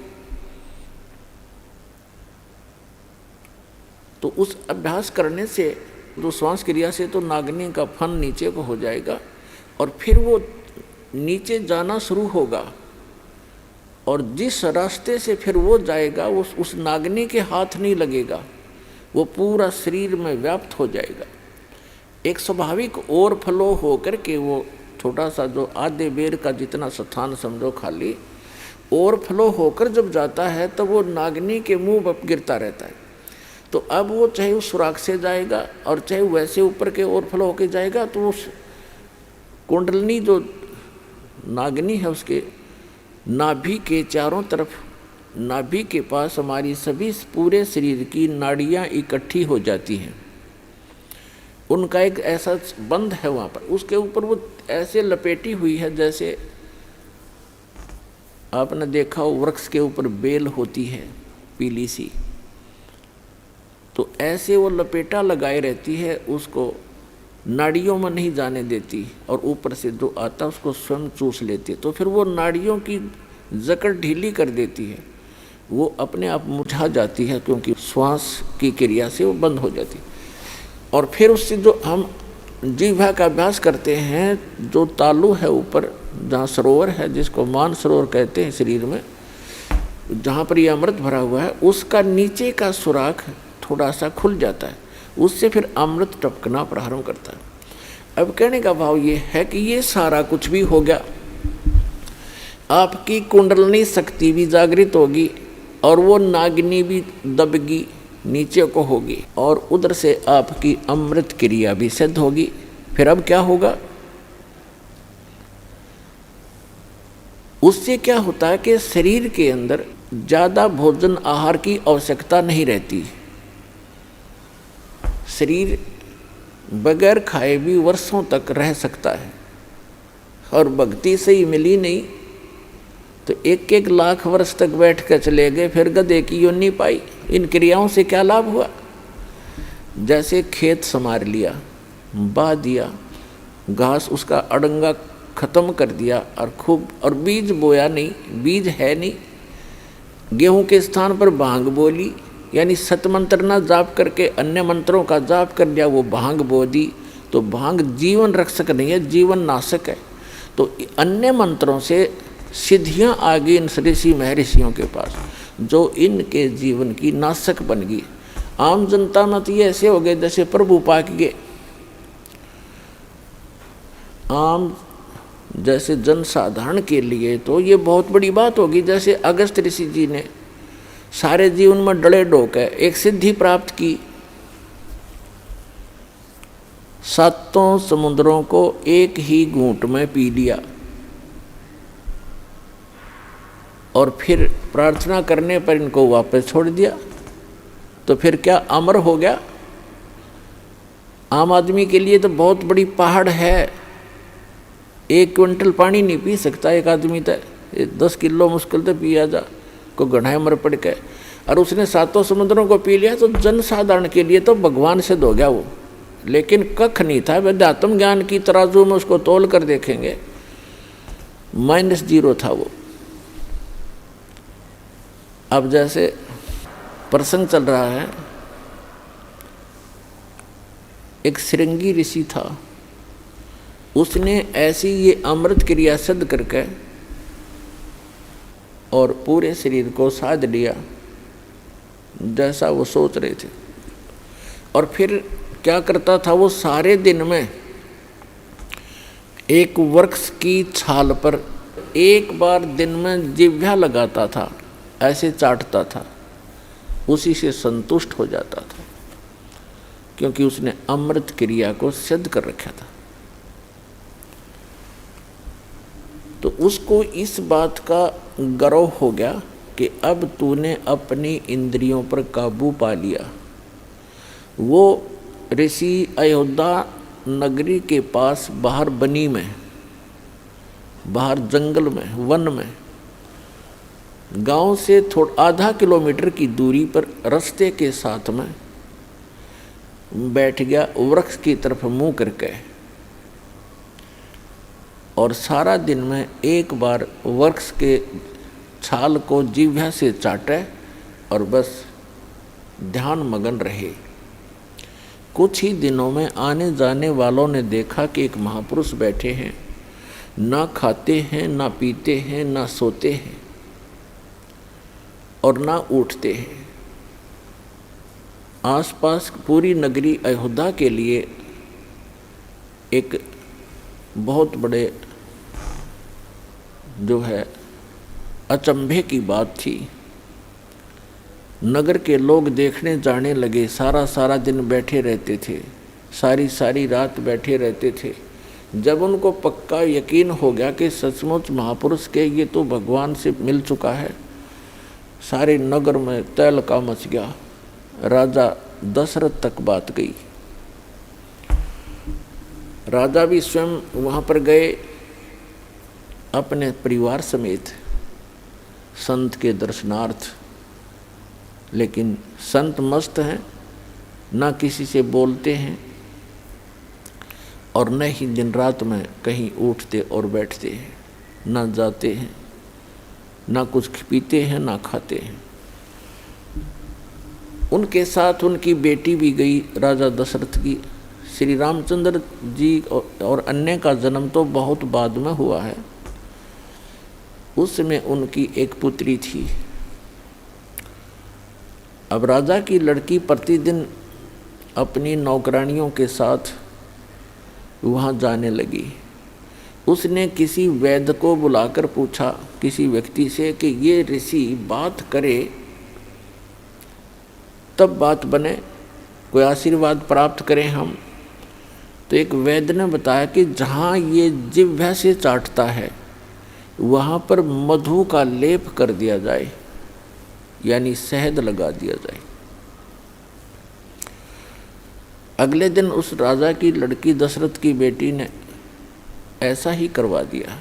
तो उस अभ्यास करने से, जो श्वास क्रिया से, तो नागिनी का फन नीचे को हो जाएगा, और फिर वो नीचे जाना शुरू होगा, और जिस रास्ते से फिर वो जाएगा वो उस नागिनी के हाथ नहीं लगेगा, वो पूरा शरीर में व्याप्त हो जाएगा। एक स्वाभाविक ओवरफ्लो होकर के वो छोटा सा जो आधे बेर का जितना स्थान समझो खाली, ओवरफ्लो होकर जब जाता है तब वो नागिनी के मुंह पर गिरता रहता है। तो अब वो चाहे उस सुराख से जाएगा और चाहे वैसे ऊपर के ओवरफ्लो होकर जाएगा, तो उस कुंडलनी जो नागिनी है उसके नाभि के चारों तरफ, नाभि के पास हमारी सभी पूरे शरीर की नाड़ियाँ इकट्ठी हो जाती हैं। उनका एक ऐसा बंध है वहाँ पर, उसके ऊपर वो ऐसे लपेटी हुई है जैसे आपने देखा हो वृक्ष के ऊपर बेल होती है पीली सी, तो ऐसे वो लपेटा लगाए रहती है, उसको नाड़ियों में नहीं जाने देती और ऊपर से जो आता उसको स्वयं चूस लेती है। तो फिर वो नाड़ियों की जकड़ ढीली कर देती है, वो अपने आप मुरझा जाती है क्योंकि श्वास की क्रिया से वो बंद हो जाती है। और फिर उससे जो हम जिह्वा का अभ्यास करते हैं, जो तालु है ऊपर जहाँ सरोवर है जिसको मान सरोवर कहते हैं शरीर में, जहाँ पर ये अमृत भरा हुआ है, उसका नीचे का सुराख थोड़ा सा खुल जाता है, उससे फिर अमृत टपकना प्रारंभ करता है। अब कहने का भाव ये है कि ये सारा कुछ भी हो गया, आपकी कुंडलनी शक्ति भी जागृत होगी और वो नागिनी भी दबगी नीचे को होगी और उधर से आपकी अमृत क्रिया भी सिद्ध होगी। फिर अब क्या होगा, उससे क्या होता है कि शरीर के अंदर ज़्यादा भोजन आहार की आवश्यकता नहीं रहती। शरीर बगैर खाए भी वर्षों तक रह सकता है, और भक्ति से ही मिली नहीं तो 1-1 लाख वर्ष तक बैठ कर चले गए, फिर गधे की योनि पाई। इन क्रियाओं से क्या लाभ हुआ? जैसे खेत संवार लिया, बा दिया, घास उसका अड़ंगा खत्म कर दिया और खूब, और बीज बोया नहीं, बीज है नहीं, गेहूं के स्थान पर भांग बोली, यानी सतमंत्र ना जाप करके अन्य मंत्रों का जाप कर लिया, वो भांग बो दी। तो भांग जीवन रक्षक नहीं है, जीवन नाशक है। तो अन्य मंत्रों से सिद्धियां आ गई इन ऋषि महर्षियों के पास, जो इनके जीवन की नाशक बन गई। आम जनता में तो ये ऐसे हो गए जैसे प्रभु पाक गए। आम जैसे जनसाधारण के लिए तो ये बहुत बड़ी बात होगी। जैसे अगस्त ऋषि जी ने सारे जीवन में डले डोक है एक सिद्धि प्राप्त की, 7 समुद्रों को एक ही घूंट में पी लिया, और फिर प्रार्थना करने पर इनको वापस छोड़ दिया। तो फिर क्या अमर हो गया? आम आदमी के लिए तो बहुत बड़ी पहाड़ है, 1 क्विंटल पानी नहीं पी सकता एक आदमी, तो 10 किलो मुश्किल तो पिया जा को गढ़ाई मर पड़ के, और उसने 7 समुद्रों को पी लिया। तो जनसाधारण के लिए तो भगवान सिद्ध हो गया वो, लेकिन कख नहीं था। वेदात्म ज्ञान की तराजू में उसको तोल कर देखेंगे, -0 था वो। अब जैसे प्रसंग चल रहा है, एक श्रृंगी ऋषि था, उसने ऐसी ये अमृत क्रिया सिद्ध करके और पूरे शरीर को साध लिया जैसा वो सोच रहे थे। और फिर क्या करता था वो, सारे दिन में एक वृक्ष की छाल पर एक बार दिन में जिह्वा लगाता था, ऐसे चाटता था, उसी से संतुष्ट हो जाता था, क्योंकि उसने अमृत क्रिया को सिद्ध कर रखा था। तो उसको इस बात का गर्व हो गया कि अब तूने अपनी इंद्रियों पर काबू पा लिया। वो ऋषि अयोध्या नगरी के पास बाहर बनी में, बाहर जंगल में, वन में, गांव से आधा किलोमीटर की दूरी पर रास्ते के साथ में बैठ गया, वृक्ष की तरफ मुंह करके, और सारा दिन में एक बार वृक्ष के छाल को जिह्वा से चाटे और बस ध्यान मगन रहे। कुछ ही दिनों में आने जाने वालों ने देखा कि एक महापुरुष बैठे हैं, ना खाते हैं, ना पीते हैं, ना सोते हैं और ना उठते हैं। आसपास पूरी नगरी अयोध्या के लिए एक बहुत बड़े जो है अचंभे की बात थी। नगर के लोग देखने जाने लगे, सारा दिन बैठे रहते थे, सारी रात बैठे रहते थे। जब उनको पक्का यकीन हो गया कि सचमुच महापुरुष के ये तो भगवान से मिल चुका है, सारे नगर में तहलका मच गया। राजा दशरथ तक बात गई। राजा भी स्वयं वहाँ पर गए अपने परिवार समेत संत के दर्शनार्थ, लेकिन संत मस्त हैं, ना किसी से बोलते हैं और न ही दिन रात में कहीं उठते और बैठते हैं, ना जाते हैं, ना कुछ पीते हैं, ना खाते हैं। उनके साथ उनकी बेटी भी गई राजा दशरथ की। श्री रामचंद्र जी और अन्य का जन्म तो बहुत बाद में हुआ है। उस समय उनकी एक पुत्री थी। अब राजा की लड़की प्रतिदिन अपनी नौकरानियों के साथ वहाँ जाने लगी। उसने किसी वैद्य को बुलाकर पूछा किसी व्यक्ति से कि ये ऋषि बात करे तब बात बने, कोई आशीर्वाद प्राप्त करें हम। तो एक वैद्य ने बताया कि जहाँ ये जिह्वा से चाटता है वहाँ पर मधु का लेप कर दिया जाए, यानी शहद लगा दिया जाए। अगले दिन उस राजा की लड़की दशरथ की बेटी ने ऐसा ही करवा दिया।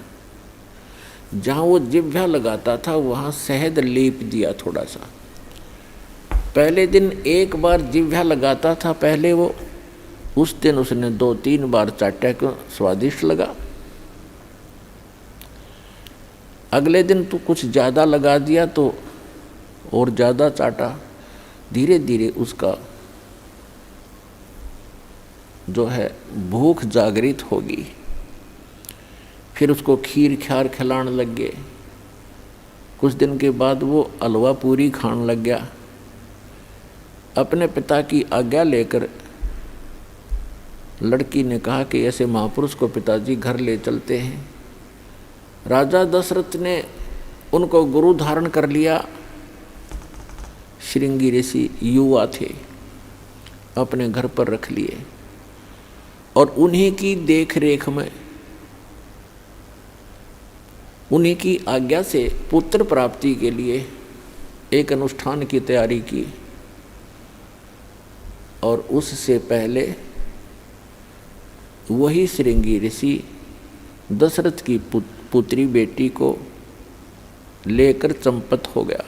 जहाँ वो जिह्वा लगाता था वहाँ शहद लेप दिया थोड़ा सा। पहले दिन एक बार जिह्वा लगाता था पहले वो, उस दिन उसने 2-3 बार चाटा क्यों स्वादिष्ट लगा। अगले दिन तो कुछ ज़्यादा लगा दिया तो और ज़्यादा चाटा। धीरे धीरे उसका जो है भूख जागृत होगी। फिर उसको खीर ख्यार खिलाने लग गए। कुछ दिन के बाद वो हलवा पूरी खाने लग गया। अपने पिता की आज्ञा लेकर लड़की ने कहा कि ऐसे महापुरुष को पिताजी घर ले चलते हैं। राजा दशरथ ने उनको गुरु धारण कर लिया। श्रृंगी ऋषि युवा थे, अपने घर पर रख लिए और उन्हीं की देख रेख में, उन्हीं की आज्ञा से पुत्र प्राप्ति के लिए एक अनुष्ठान की तैयारी की। और उससे पहले वही श्रृंगी ऋषि दशरथ की पुत्री बेटी को लेकर चंपत हो गया।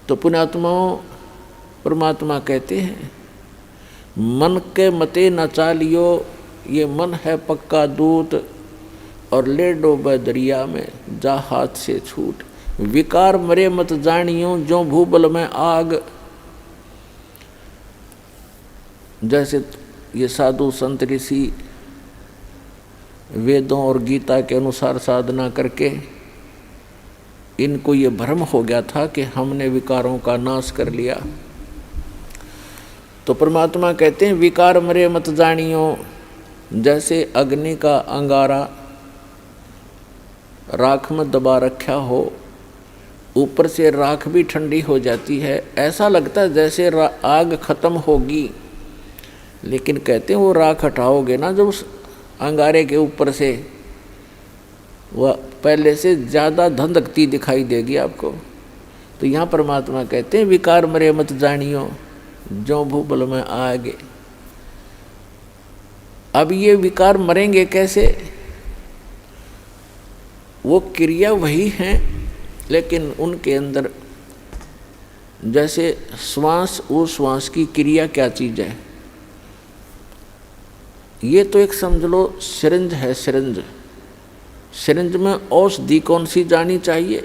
तो पुण्यात्माओं, परमात्मा कहते हैं मन के मते न चालियो, ये मन है पक्का दूत, और ले डोबे दरिया में जा हाथ से छूट। विकार मरे मत जानियो, जो भूबल में आग। जैसे ये साधु संत ऋषि वेदों और गीता के अनुसार साधना करके इनको ये भ्रम हो गया था कि हमने विकारों का नाश कर लिया। तो परमात्मा कहते हैं विकार मरे मत जानियो। जैसे अग्नि का अंगारा राख में दबा रखा हो, ऊपर से राख भी ठंडी हो जाती है, ऐसा लगता है जैसे आग खत्म होगी, लेकिन कहते हैं वो राख हटाओगे ना जब उस अंगारे के ऊपर से, वह पहले से ज़्यादा धधकती दिखाई देगी आपको। तो यहाँ परमात्मा कहते हैं विकार मरे मत जानियो, जो भूबल में आगे। अब ये विकार मरेंगे कैसे? वो क्रिया वही हैं, लेकिन उनके अंदर जैसे श्वास उश्वास की क्रिया क्या चीज़ है, ये तो एक समझ लो सिरिंज है। सिरिंज में औषधि कौन सी जानी चाहिए,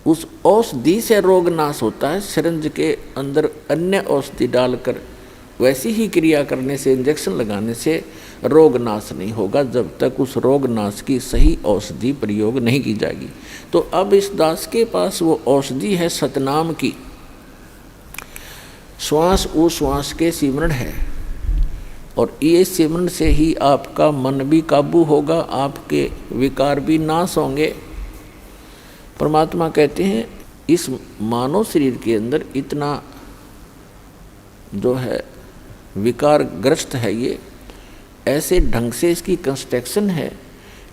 उस औषधि से रोग नाश होता है। सिरिंज के अंदर अन्य औषधि डालकर वैसी ही क्रिया करने से, इंजेक्शन लगाने से रोग नाश नहीं होगा जब तक उस रोग नाश की सही औषधि प्रयोग नहीं की जाएगी। तो अब इस दास के पास वो औषधि है सतनाम की, श्वास उश्वास के सिमरण है, और ये सिमरण से ही आपका मन भी काबू होगा, आपके विकार भी नाश होंगे। परमात्मा कहते हैं इस मानव शरीर के अंदर इतना जो है विकार ग्रस्त है, ये ऐसे ढंग से इसकी कंस्ट्रक्शन है,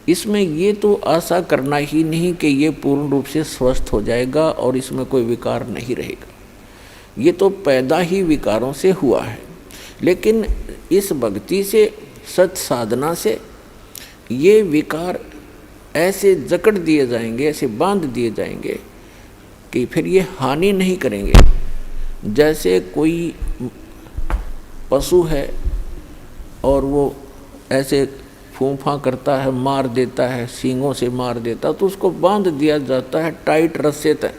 इसमें ये तो आशा करना ही नहीं कि ये पूर्ण रूप से स्वस्थ हो जाएगा और इसमें कोई विकार नहीं रहेगा। ये तो पैदा ही विकारों से हुआ है। लेकिन इस भक्ति से, सत साधना से ये विकार ऐसे जकड़ दिए जाएंगे, ऐसे बांध दिए जाएंगे कि फिर ये हानि नहीं करेंगे। जैसे कोई पशु है और वो ऐसे फूंफा करता है, मार देता है, सींगों से मार देता, तो उसको बांध दिया जाता है टाइट रस्से तक।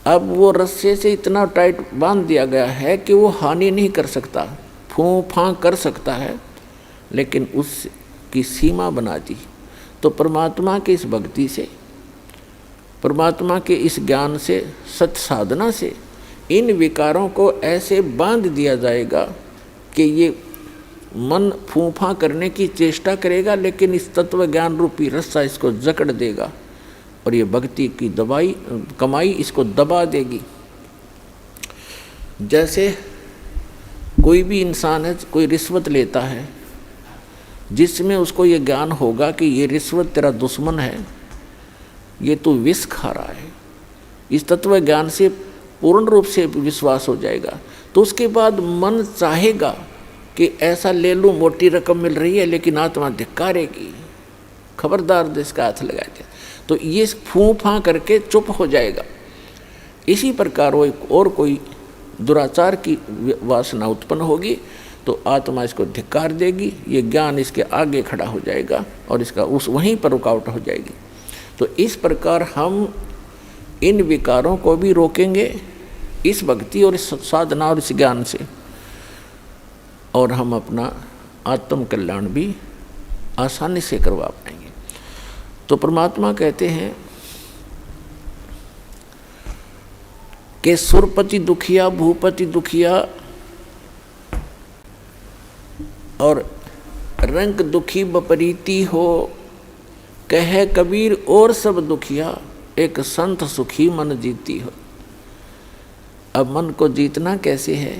अब वो रस्से से इतना टाइट बांध दिया गया है कि वो हानि नहीं कर सकता, फूंफा कर सकता है, लेकिन उसकी सीमा बना दी। तो परमात्मा की इस भक्ति से, परमात्मा के इस ज्ञान से, सत साधना से इन विकारों को ऐसे बांध दिया जाएगा कि ये मन फूंफा करने की चेष्टा करेगा, लेकिन इस तत्व ज्ञान रूपी रस्सा इसको जकड़ देगा और ये भक्ति की कमाई इसको दबा देगी। जैसे कोई भी इंसान है, कोई रिश्वत लेता है, जिसमें उसको ये ज्ञान होगा कि ये रिश्वत तेरा दुश्मन है, ये तू विष खा रहा है, इस तत्व ज्ञान से पूर्ण रूप से विश्वास हो जाएगा, तो उसके बाद मन चाहेगा कि ऐसा ले लूँ, मोटी रकम मिल रही है, लेकिन आत्मा धिक्कारेगी, खबरदार इसका हाथ लगा दिया, तो ये फूंफा करके चुप हो जाएगा। इसी प्रकार वो और कोई दुराचार की वासना उत्पन्न होगी तो आत्मा इसको धिक्कार देगी, ये ज्ञान इसके आगे खड़ा हो जाएगा और इसका उस वहीं पर रुकावट हो जाएगी। तो इस प्रकार हम इन विकारों को भी रोकेंगे इस भक्ति और इस साधना और इस ज्ञान से, और हम अपना आत्म कल्याण भी आसानी से करवा पाएंगे। तो परमात्मा कहते हैं कि सुरपति दुखिया, भूपति दुखिया और रंग दुखी बपरीती हो, कहे कबीर और सब दुखिया, एक संत सुखी मन जीती हो। अब मन को जीतना कैसे है?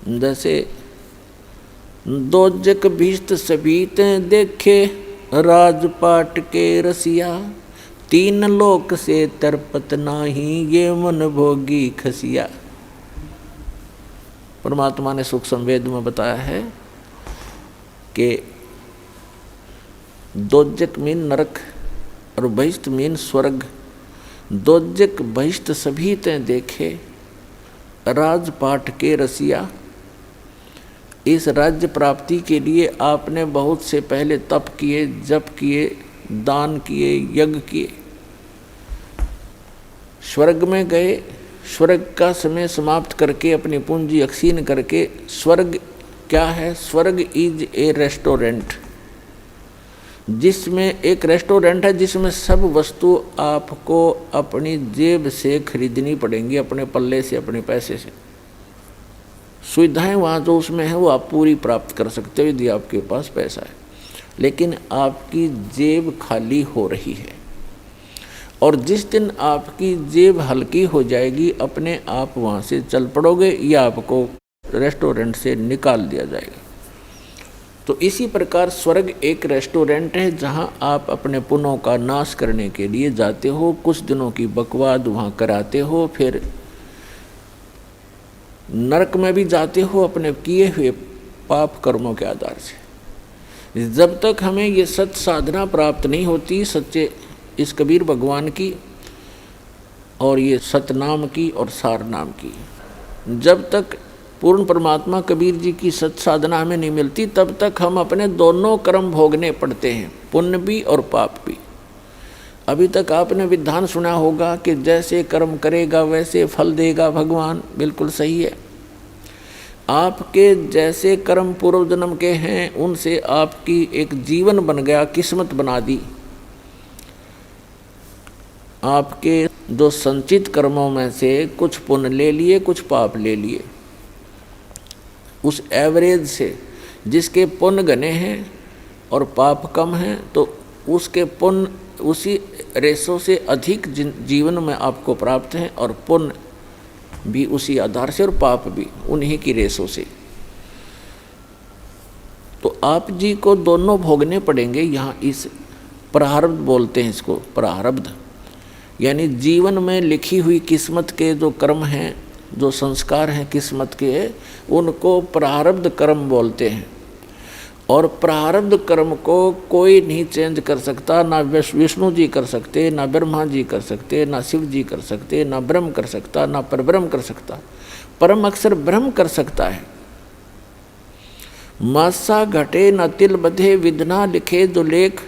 जैसे दोजक भीष्ट सबीते देखे, राजपाट के रसिया, तीन लोक से तरपत नाही, ये मन भोगी खसिया। परमात्मा ने सुख संवेद में बताया है कि दोजक मीन नरक और बहिष्ट मीन स्वर्ग। दोजक बहिष्ट सभी ते देखे, राजपाट के रसिया। इस राज्य प्राप्ति के लिए आपने बहुत से पहले तप किए, जप किए, दान किए, यज्ञ किए, स्वर्ग में गए, स्वर्ग का समय समाप्त करके अपनी पूंजी अक्षीण करके, स्वर्ग क्या है? स्वर्ग इज ए रेस्टोरेंट, जिसमें एक रेस्टोरेंट है जिसमें सब वस्तु आपको अपनी जेब से खरीदनी पड़ेंगी, अपने पल्ले से, अपने पैसे से। सुविधाएं वहाँ जो उसमें है वो आप पूरी प्राप्त कर सकते हो यदि आपके पास पैसा है, लेकिन आपकी जेब खाली हो रही है। और जिस दिन आपकी जेब हल्की हो जाएगी, अपने आप वहाँ से चल पड़ोगे या आपको रेस्टोरेंट से निकाल दिया जाएगा। तो इसी प्रकार स्वर्ग एक रेस्टोरेंट है जहाँ आप अपने पुण्यों का नाश करने के लिए जाते हो, कुछ दिनों की बकवाद वहाँ कराते हो, फिर नरक में भी जाते हो अपने किए हुए पाप कर्मों के आधार से। जब तक हमें ये सत साधना प्राप्त नहीं होती, सच्चे इस कबीर भगवान की और ये सतनाम की और सार नाम की, जब तक पूर्ण परमात्मा कबीर जी की सत साधना हमें नहीं मिलती, तब तक हम अपने दोनों कर्म भोगने पड़ते हैं, पुण्य भी और पाप भी। अभी तक आपने विधान सुना होगा कि जैसे कर्म करेगा वैसे फल देगा भगवान, बिल्कुल सही है। आपके जैसे कर्म पूर्व जन्म के हैं उनसे आपकी एक जीवन बन गया, किस्मत बना दी। आपके जो संचित कर्मों में से कुछ पुण्य ले लिए, कुछ पाप ले लिए, उस एवरेज से जिसके पुण्य घने हैं और पाप कम हैं, तो उसके पुण्य उसी रेशों से अधिक जीवन में आपको प्राप्त हैं और पुण्य भी उसी आधार से और पाप भी उन्हीं की रेशों से। तो आप जी को दोनों भोगने पड़ेंगे। यहाँ इस प्रारब्ध बोलते हैं इसको, प्रारब्ध यानी जीवन में लिखी हुई किस्मत के जो कर्म हैं जो संस्कार हैं किस्मत के, उनको प्रारब्ध कर्म बोलते हैं। और प्रारब्ध कर्म को कोई नहीं चेंज कर सकता, ना विष्णु जी कर सकते, ना ब्रह्मा जी कर सकते, ना शिव जी कर सकते, ना ब्रह्म कर सकता, ना परब्रह्म कर सकता। परम अक्षर ब्रह्म कर सकता है। मासा घटे न तिल बधे, विधना लिखे जो लेख,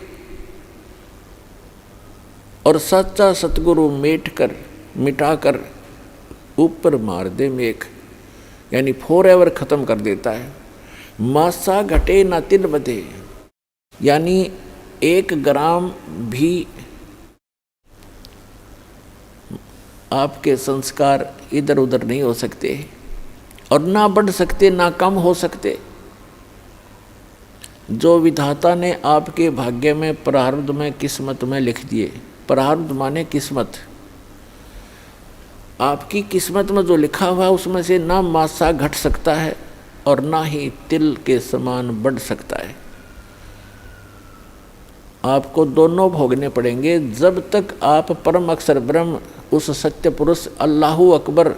और सच्चा सतगुरु मिटाकर ऊपर मार दे मेघ, यानी फॉरएवर खत्म कर देता है। मासा घटे न तिल बधे, यानी 1 ग्राम भी आपके संस्कार इधर उधर नहीं हो सकते, और ना बढ़ सकते ना कम हो सकते। जो विधाता ने आपके भाग्य में, प्रारब्ध में, किस्मत में लिख दिए, प्रारब्ध माने किस्मत, आपकी किस्मत में जो लिखा हुआ उसमें से ना मासा घट सकता है और ना ही तिल के समान बढ़ सकता है। आपको दोनों भोगने पड़ेंगे जब तक आप परम अक्षर ब्रह्म, उस सत्य पुरुष अल्लाहु अकबर,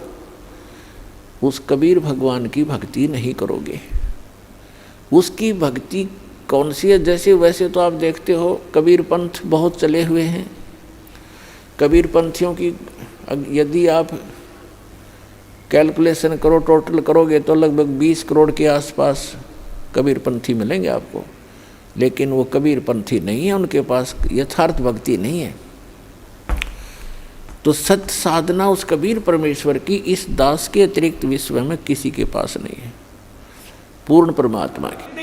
उस कबीर भगवान की भक्ति नहीं करोगे। उसकी भक्ति कौन सी है? जैसे वैसे तो आप देखते हो कबीर पंथ बहुत चले हुए हैं। कबीर पंथियों की यदि आप कैलकुलेशन करो, टोटल करोगे तो लगभग 20 करोड़ के आसपास कबीर पंथी मिलेंगे आपको। लेकिन वो कबीर पंथी नहीं है, उनके पास यथार्थ भक्ति नहीं है। तो सत्य साधना उस कबीर परमेश्वर की इस दास के अतिरिक्त विश्व में किसी के पास नहीं है, पूर्ण परमात्मा की।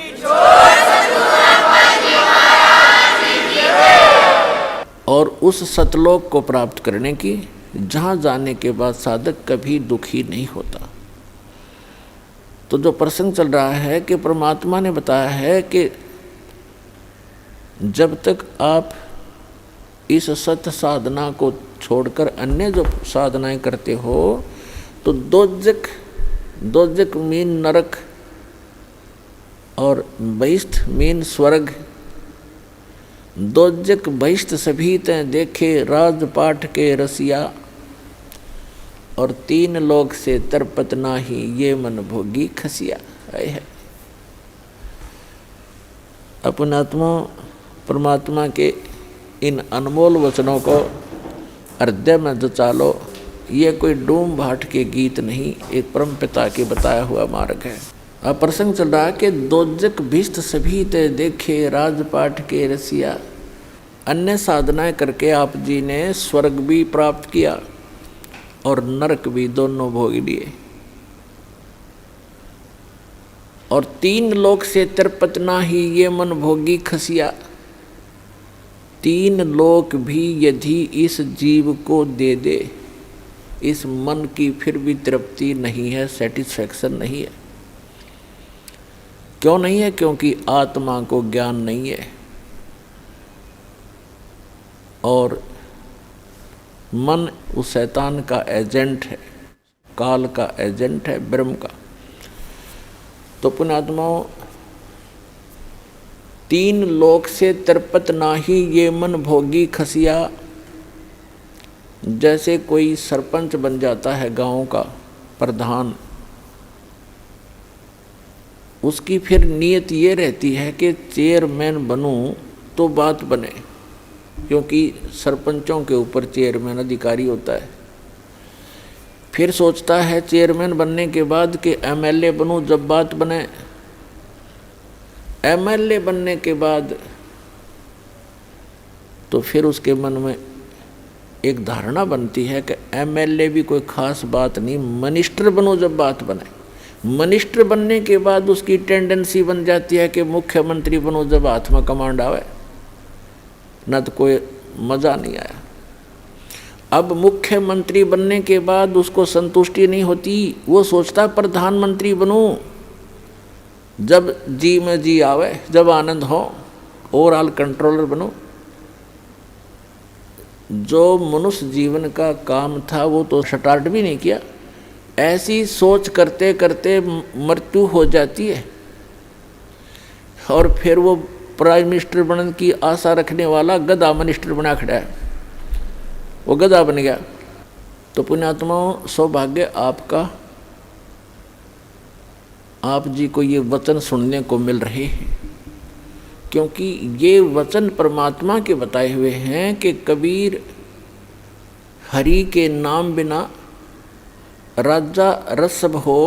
और उस सतलोक को प्राप्त करने की, जहाँ जाने के बाद साधक कभी दुखी नहीं होता। तो जो प्रसंग चल रहा है कि परमात्मा ने बताया है कि जब तक आप इस सत्य साधना को छोड़कर अन्य जो साधनाएं करते हो तो दोजक मीन नरक और बहिष्ठ मीन स्वर्ग। दोजक बहिष्ठ सभी तें देखे राजपाट के रसिया, और 3 लोक से तरपत नाही ये मन भोगी खसिया। है अपनात्मा परमात्मा के इन अनमोल वचनों को हृदय में जचा लो। ये कोई डूम भाट के गीत नहीं, एक परम पिता के बताया हुआ मार्ग है। अब प्रसंग चल रहा है कि दोजक भिष्ट सभी ते देखे राजपाट के रसिया। अन्य साधनाएं करके आप जी ने स्वर्ग भी प्राप्त किया और नरक भी, दोनों भोग लिए। और 3 लोक से तरपत नाही ये मन भोगी खसिया। 3 लोक भी यदि इस जीव को दे दे, इस मन की फिर भी तृप्ति नहीं है, सेटिस्फैक्शन नहीं है। क्यों नहीं है? क्योंकि आत्मा को ज्ञान नहीं है और मन उस शैतान का एजेंट है, काल का एजेंट है, ब्रह्म का। तो पुण्यात्माओं, 3 लोक से तरपत नाही ये मन भोगी खसिया। जैसे कोई सरपंच बन जाता है गांव का प्रधान, उसकी फिर नीयत ये रहती है कि चेयरमैन बनूं तो बात बने, क्योंकि सरपंचों के ऊपर चेयरमैन अधिकारी होता है। फिर सोचता है चेयरमैन बनने के बाद कि एमएलए बनूं जब बात बने। एमएलए बनने के बाद तो फिर उसके मन में एक धारणा बनती है कि एमएलए भी कोई खास बात नहीं, मिनिस्टर बनो जब बात बने। मिनिस्टर बनने के बाद उसकी टेंडेंसी बन जाती है कि मुख्यमंत्री बनो जब हाथ में कमांड आवे, न तो कोई मज़ा नहीं आया। अब मुख्यमंत्री बनने के बाद उसको संतुष्टि नहीं होती, वो सोचता प्रधानमंत्री बनूं जब जी में जी आवे, जब आनंद हो, ओवरऑल कंट्रोलर बनूं। जो मनुष्य जीवन का काम था वो तो स्टार्ट भी नहीं किया। ऐसी सोच करते करते मृत्यु हो जाती है और फिर वो प्राइम मिनिस्टर बनने की आशा रखने वाला गधा मिनिस्टर बना खड़ा है, वो गधा बन गया। तो पुण्यात्माओं, सौभाग्य आपका, आप जी को ये वचन सुनने को मिल रहे हैं, क्योंकि ये वचन परमात्मा के बताए हुए हैं कि कबीर हरि के नाम बिना राजा रसब हो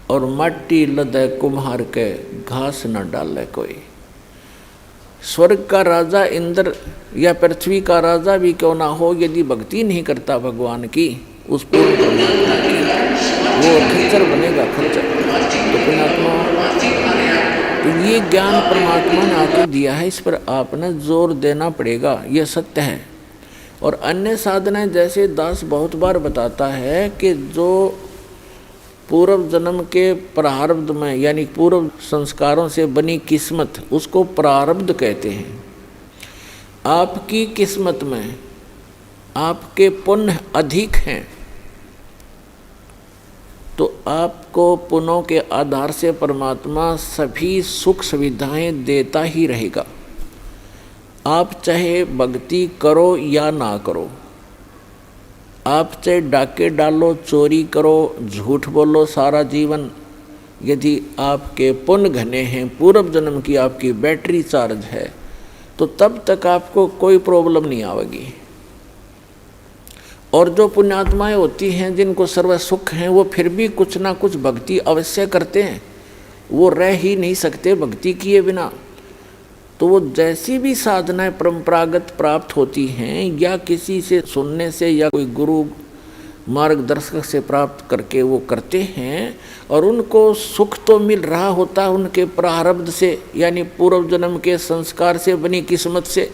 और माटी लदे कुम्हार के घास न डाले कोई। स्वर्ग का राजा इंद्र या पृथ्वी का राजा भी क्यों ना हो, यदि भक्ति नहीं करता भगवान की, उस पूर्ण परमात्मा की, वो खच्चर बनेगा, खच्चर। तो पुण्यात्मा, तो ये ज्ञान परमात्मा ने आपको दिया है, इस पर आपने जोर देना पड़ेगा, ये सत्य है। और अन्य साधनाएं, जैसे दास बहुत बार बताता है कि जो पूर्व जन्म के प्रारब्ध में, यानी पूर्व संस्कारों से बनी किस्मत, उसको प्रारब्ध कहते हैं। आपकी किस्मत में आपके पुण्य अधिक हैं, तो आपको पुण्यों के आधार से परमात्मा सभी सुख सुविधाएं देता ही रहेगा। आप चाहे भक्ति करो या ना करो, आप चाहे डाके डालो, चोरी करो, झूठ बोलो सारा जीवन, यदि आपके पुण्य घने हैं, पूर्व जन्म की आपकी बैटरी चार्ज है, तो तब तक आपको कोई प्रॉब्लम नहीं आएगी। और जो पुण्यात्माएं होती हैं, जिनको सर्व सुख हैं, वो फिर भी कुछ ना कुछ भक्ति अवश्य करते हैं, वो रह ही नहीं सकते भक्ति किए बिना। तो वो जैसी भी साधनाएं परंपरागत प्राप्त होती हैं, या किसी से सुनने से या कोई गुरु मार्गदर्शक से प्राप्त करके वो करते हैं, और उनको सुख तो मिल रहा होता है उनके प्रारब्ध से, यानी पूर्व जन्म के संस्कार से बनी किस्मत से।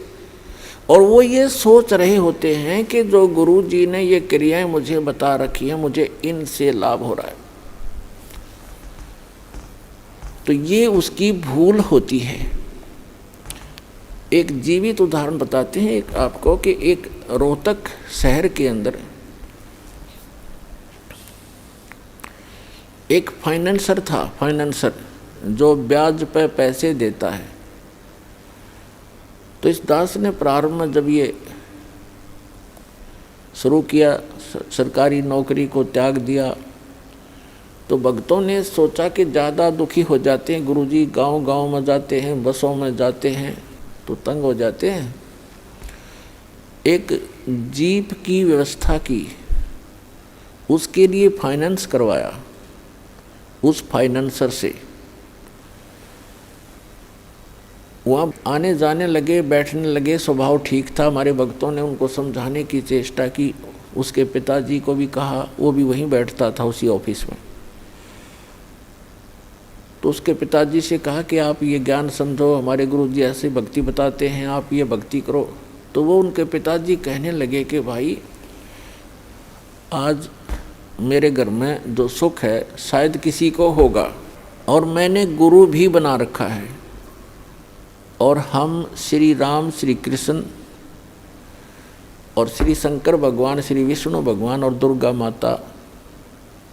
और वो ये सोच रहे होते हैं कि जो गुरु जी ने ये क्रियाएं मुझे बता रखी हैं, मुझे इनसे लाभ हो रहा है। तो ये उसकी भूल होती है। एक जीवित उदाहरण बताते हैं एक आपको कि एक रोहतक शहर के अंदर एक फाइनेंसर था, फाइनेंसर जो ब्याज पे पैसे देता है। तो इस दास ने प्रारंभ में जब ये शुरू किया, सरकारी नौकरी को त्याग दिया, तो भक्तों ने सोचा कि ज़्यादा दुखी हो जाते हैं गुरुजी, गांव-गांव में जाते हैं, बसों में जाते हैं तो तंग हो जाते हैं। एक जीप की व्यवस्था की, उसके लिए फाइनेंस करवाया उस फाइनेंसर से। वहाँ आने जाने लगे, बैठने लगे, स्वभाव ठीक था। हमारे भक्तों ने उनको समझाने की चेष्टा की, उसके पिताजी को भी कहा, वो भी वहीं बैठता था उसी ऑफिस में। तो उसके पिताजी से कहा कि आप ये ज्ञान समझो, हमारे गुरुजी ऐसे भक्ति बताते हैं, आप ये भक्ति करो। तो वो उनके पिताजी कहने लगे कि भाई, आज मेरे घर में जो सुख है शायद किसी को होगा, और मैंने गुरु भी बना रखा है, और हम श्री राम, श्री कृष्ण और श्री शंकर भगवान, श्री विष्णु भगवान और दुर्गा माता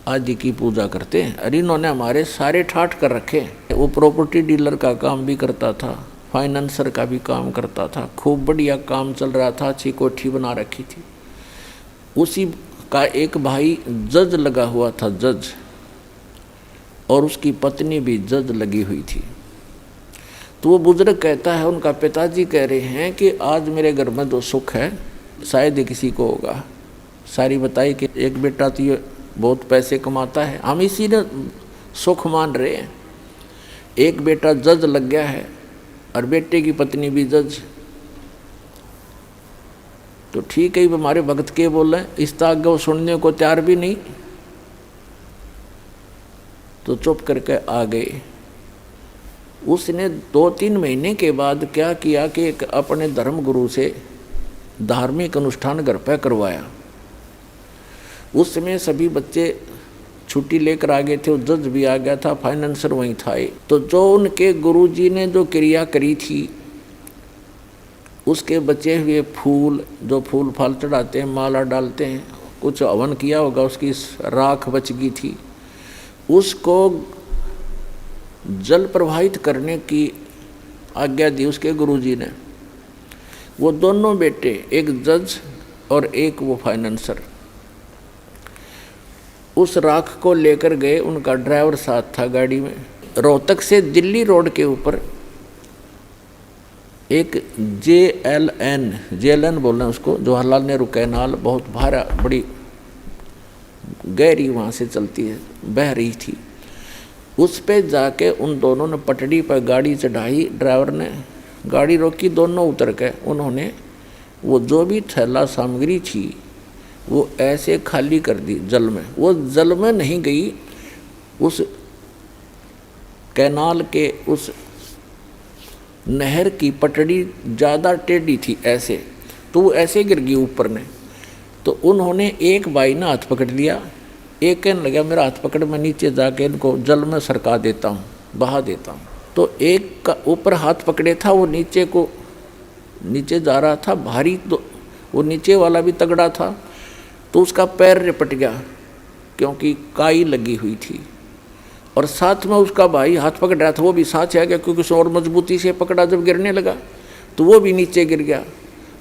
आदि की पूजा करते हैं। अरे इन्होंने हमारे सारे ठाठ कर रखे। वो प्रॉपर्टी डीलर का काम भी करता था, फाइनेंसर का भी काम करता था, खूब बढ़िया काम चल रहा था, अच्छी कोठी बना रखी थी। उसी का एक भाई जज लगा हुआ था, जज, और उसकी पत्नी भी जज लगी हुई थी। तो वो बुजुर्ग कहता है, उनका पिताजी कह रहे हैं कि आज मेरे घर में जो सुख है शायद किसी को होगा। सारी बताई कि एक बेटा तो ये बहुत पैसे कमाता है, हम इसी ने सुख मान रहे हैं। एक बेटा जज लग गया है और बेटे की पत्नी भी जज। तो ठीक है, हमारे भक्त के बोले, इस ताक वो सुनने को तैयार भी नहीं, तो चुप करके आ गए। उसने 2-3 महीने के बाद क्या किया कि एक अपने धर्म गुरु से धार्मिक अनुष्ठान घर पर करवाया। उस समय सभी बच्चे छुट्टी लेकर आ गए थे, वो जज भी आ गया था, फाइनेंसर वहीं था। तो जो उनके गुरुजी ने जो क्रिया करी थी, उसके बचे हुए फूल, जो फूल फाल चढ़ाते हैं, माला डालते हैं, कुछ हवन किया होगा, उसकी राख बच गई थी, उसको जल प्रवाहित करने की आज्ञा दी उसके गुरुजी ने। वो दोनों बेटे, एक जज और एक वो फाइनेंसर। उस राख को लेकर गए, उनका ड्राइवर साथ था गाड़ी में। रोहतक से दिल्ली रोड के ऊपर एक JLN बोल रहे हैं उसको, जवाहरलाल नेहरू कैनाल, बहुत भारा, बड़ी गहरी वहाँ से चलती है, बह रही थी। उस पे जाके उन दोनों ने पटड़ी पर गाड़ी चढ़ाई, ड्राइवर ने गाड़ी रोकी, दोनों उतर के उन्होंने वो जो भी थैला सामग्री थी वो ऐसे खाली कर दी जल में। वो जल में नहीं गई, उस कैनाल के उस नहर की पटड़ी ज़्यादा टेढ़ी थी ऐसे, तो वो ऐसे गिर गई ऊपर ने। तो उन्होंने, एक भाई ने हाथ पकड़ लिया, एक कहने लगा मेरा हाथ पकड़, मैं नीचे जाके इनको जल में सरका देता हूँ, बहा देता हूँ। तो एक का ऊपर हाथ पकड़े था, वो नीचे जा रहा था भारी, तो वो नीचे वाला भी तगड़ा था, तो उसका पैर रिपट गया क्योंकि काई लगी हुई थी। और साथ में उसका भाई हाथ पकड़ रहा था, वो भी साथ आ गया क्योंकि उसने और मजबूती से पकड़ा, जब गिरने लगा तो वो भी नीचे गिर गया।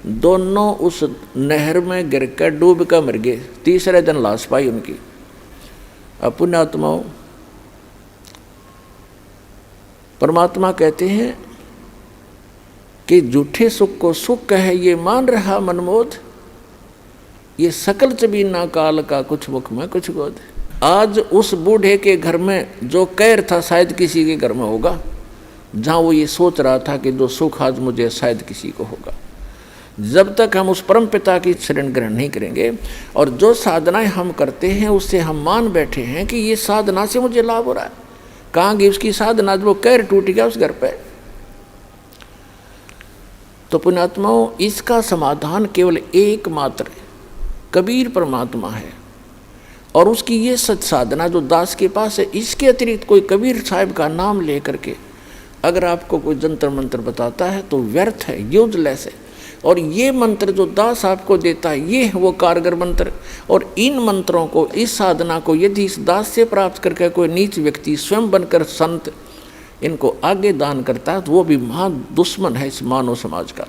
दोनों उस नहर में गिर कर डूब कर मर गए। तीसरे दिन लाश पाई उनकी। पुण्यात्माओं, परमात्मा कहते हैं कि झूठे सुख को सुख कहे ये मान रहा मनमोद, ये सकल चबीना काल का कुछ मुख में कुछ गोद। आज उस बूढ़े के घर में जो कहर था शायद किसी के घर में होगा, जहाँ वो ये सोच रहा था कि जो सुख आज मुझे शायद किसी को होगा। जब तक हम उस परम पिता की शरण ग्रहण नहीं करेंगे और जो साधनाएं हम करते हैं उससे हम मान बैठे हैं कि ये साधना से मुझे लाभ हो रहा है, कहाँ गई उसकी साधना, जो कहर टूट गया उस घर पे। तो पुण्यात्माओं, इसका समाधान केवल एकमात्र कबीर परमात्मा है और उसकी ये सच साधना जो दास के पास है। इसके अतिरिक्त कोई कबीर साहब का नाम लेकर के अगर आपको कोई जंतर मंत्र बताता है तो व्यर्थ है, यूजलेस है। और ये मंत्र जो दास आपको देता है ये है वो कारगर मंत्र। और इन मंत्रों को, इस साधना को यदि इस दास से प्राप्त करके कोई नीच व्यक्ति स्वयं बनकर संत इनको आगे दान करता है तो वो भी महान दुश्मन है इस मानव समाज का,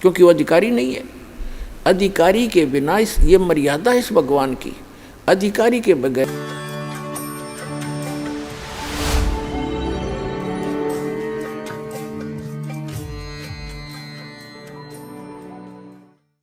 क्योंकि वो अधिकारी नहीं है। अधिकारी के बिना ये मर्यादा इस भगवान की, अधिकारी के बगैर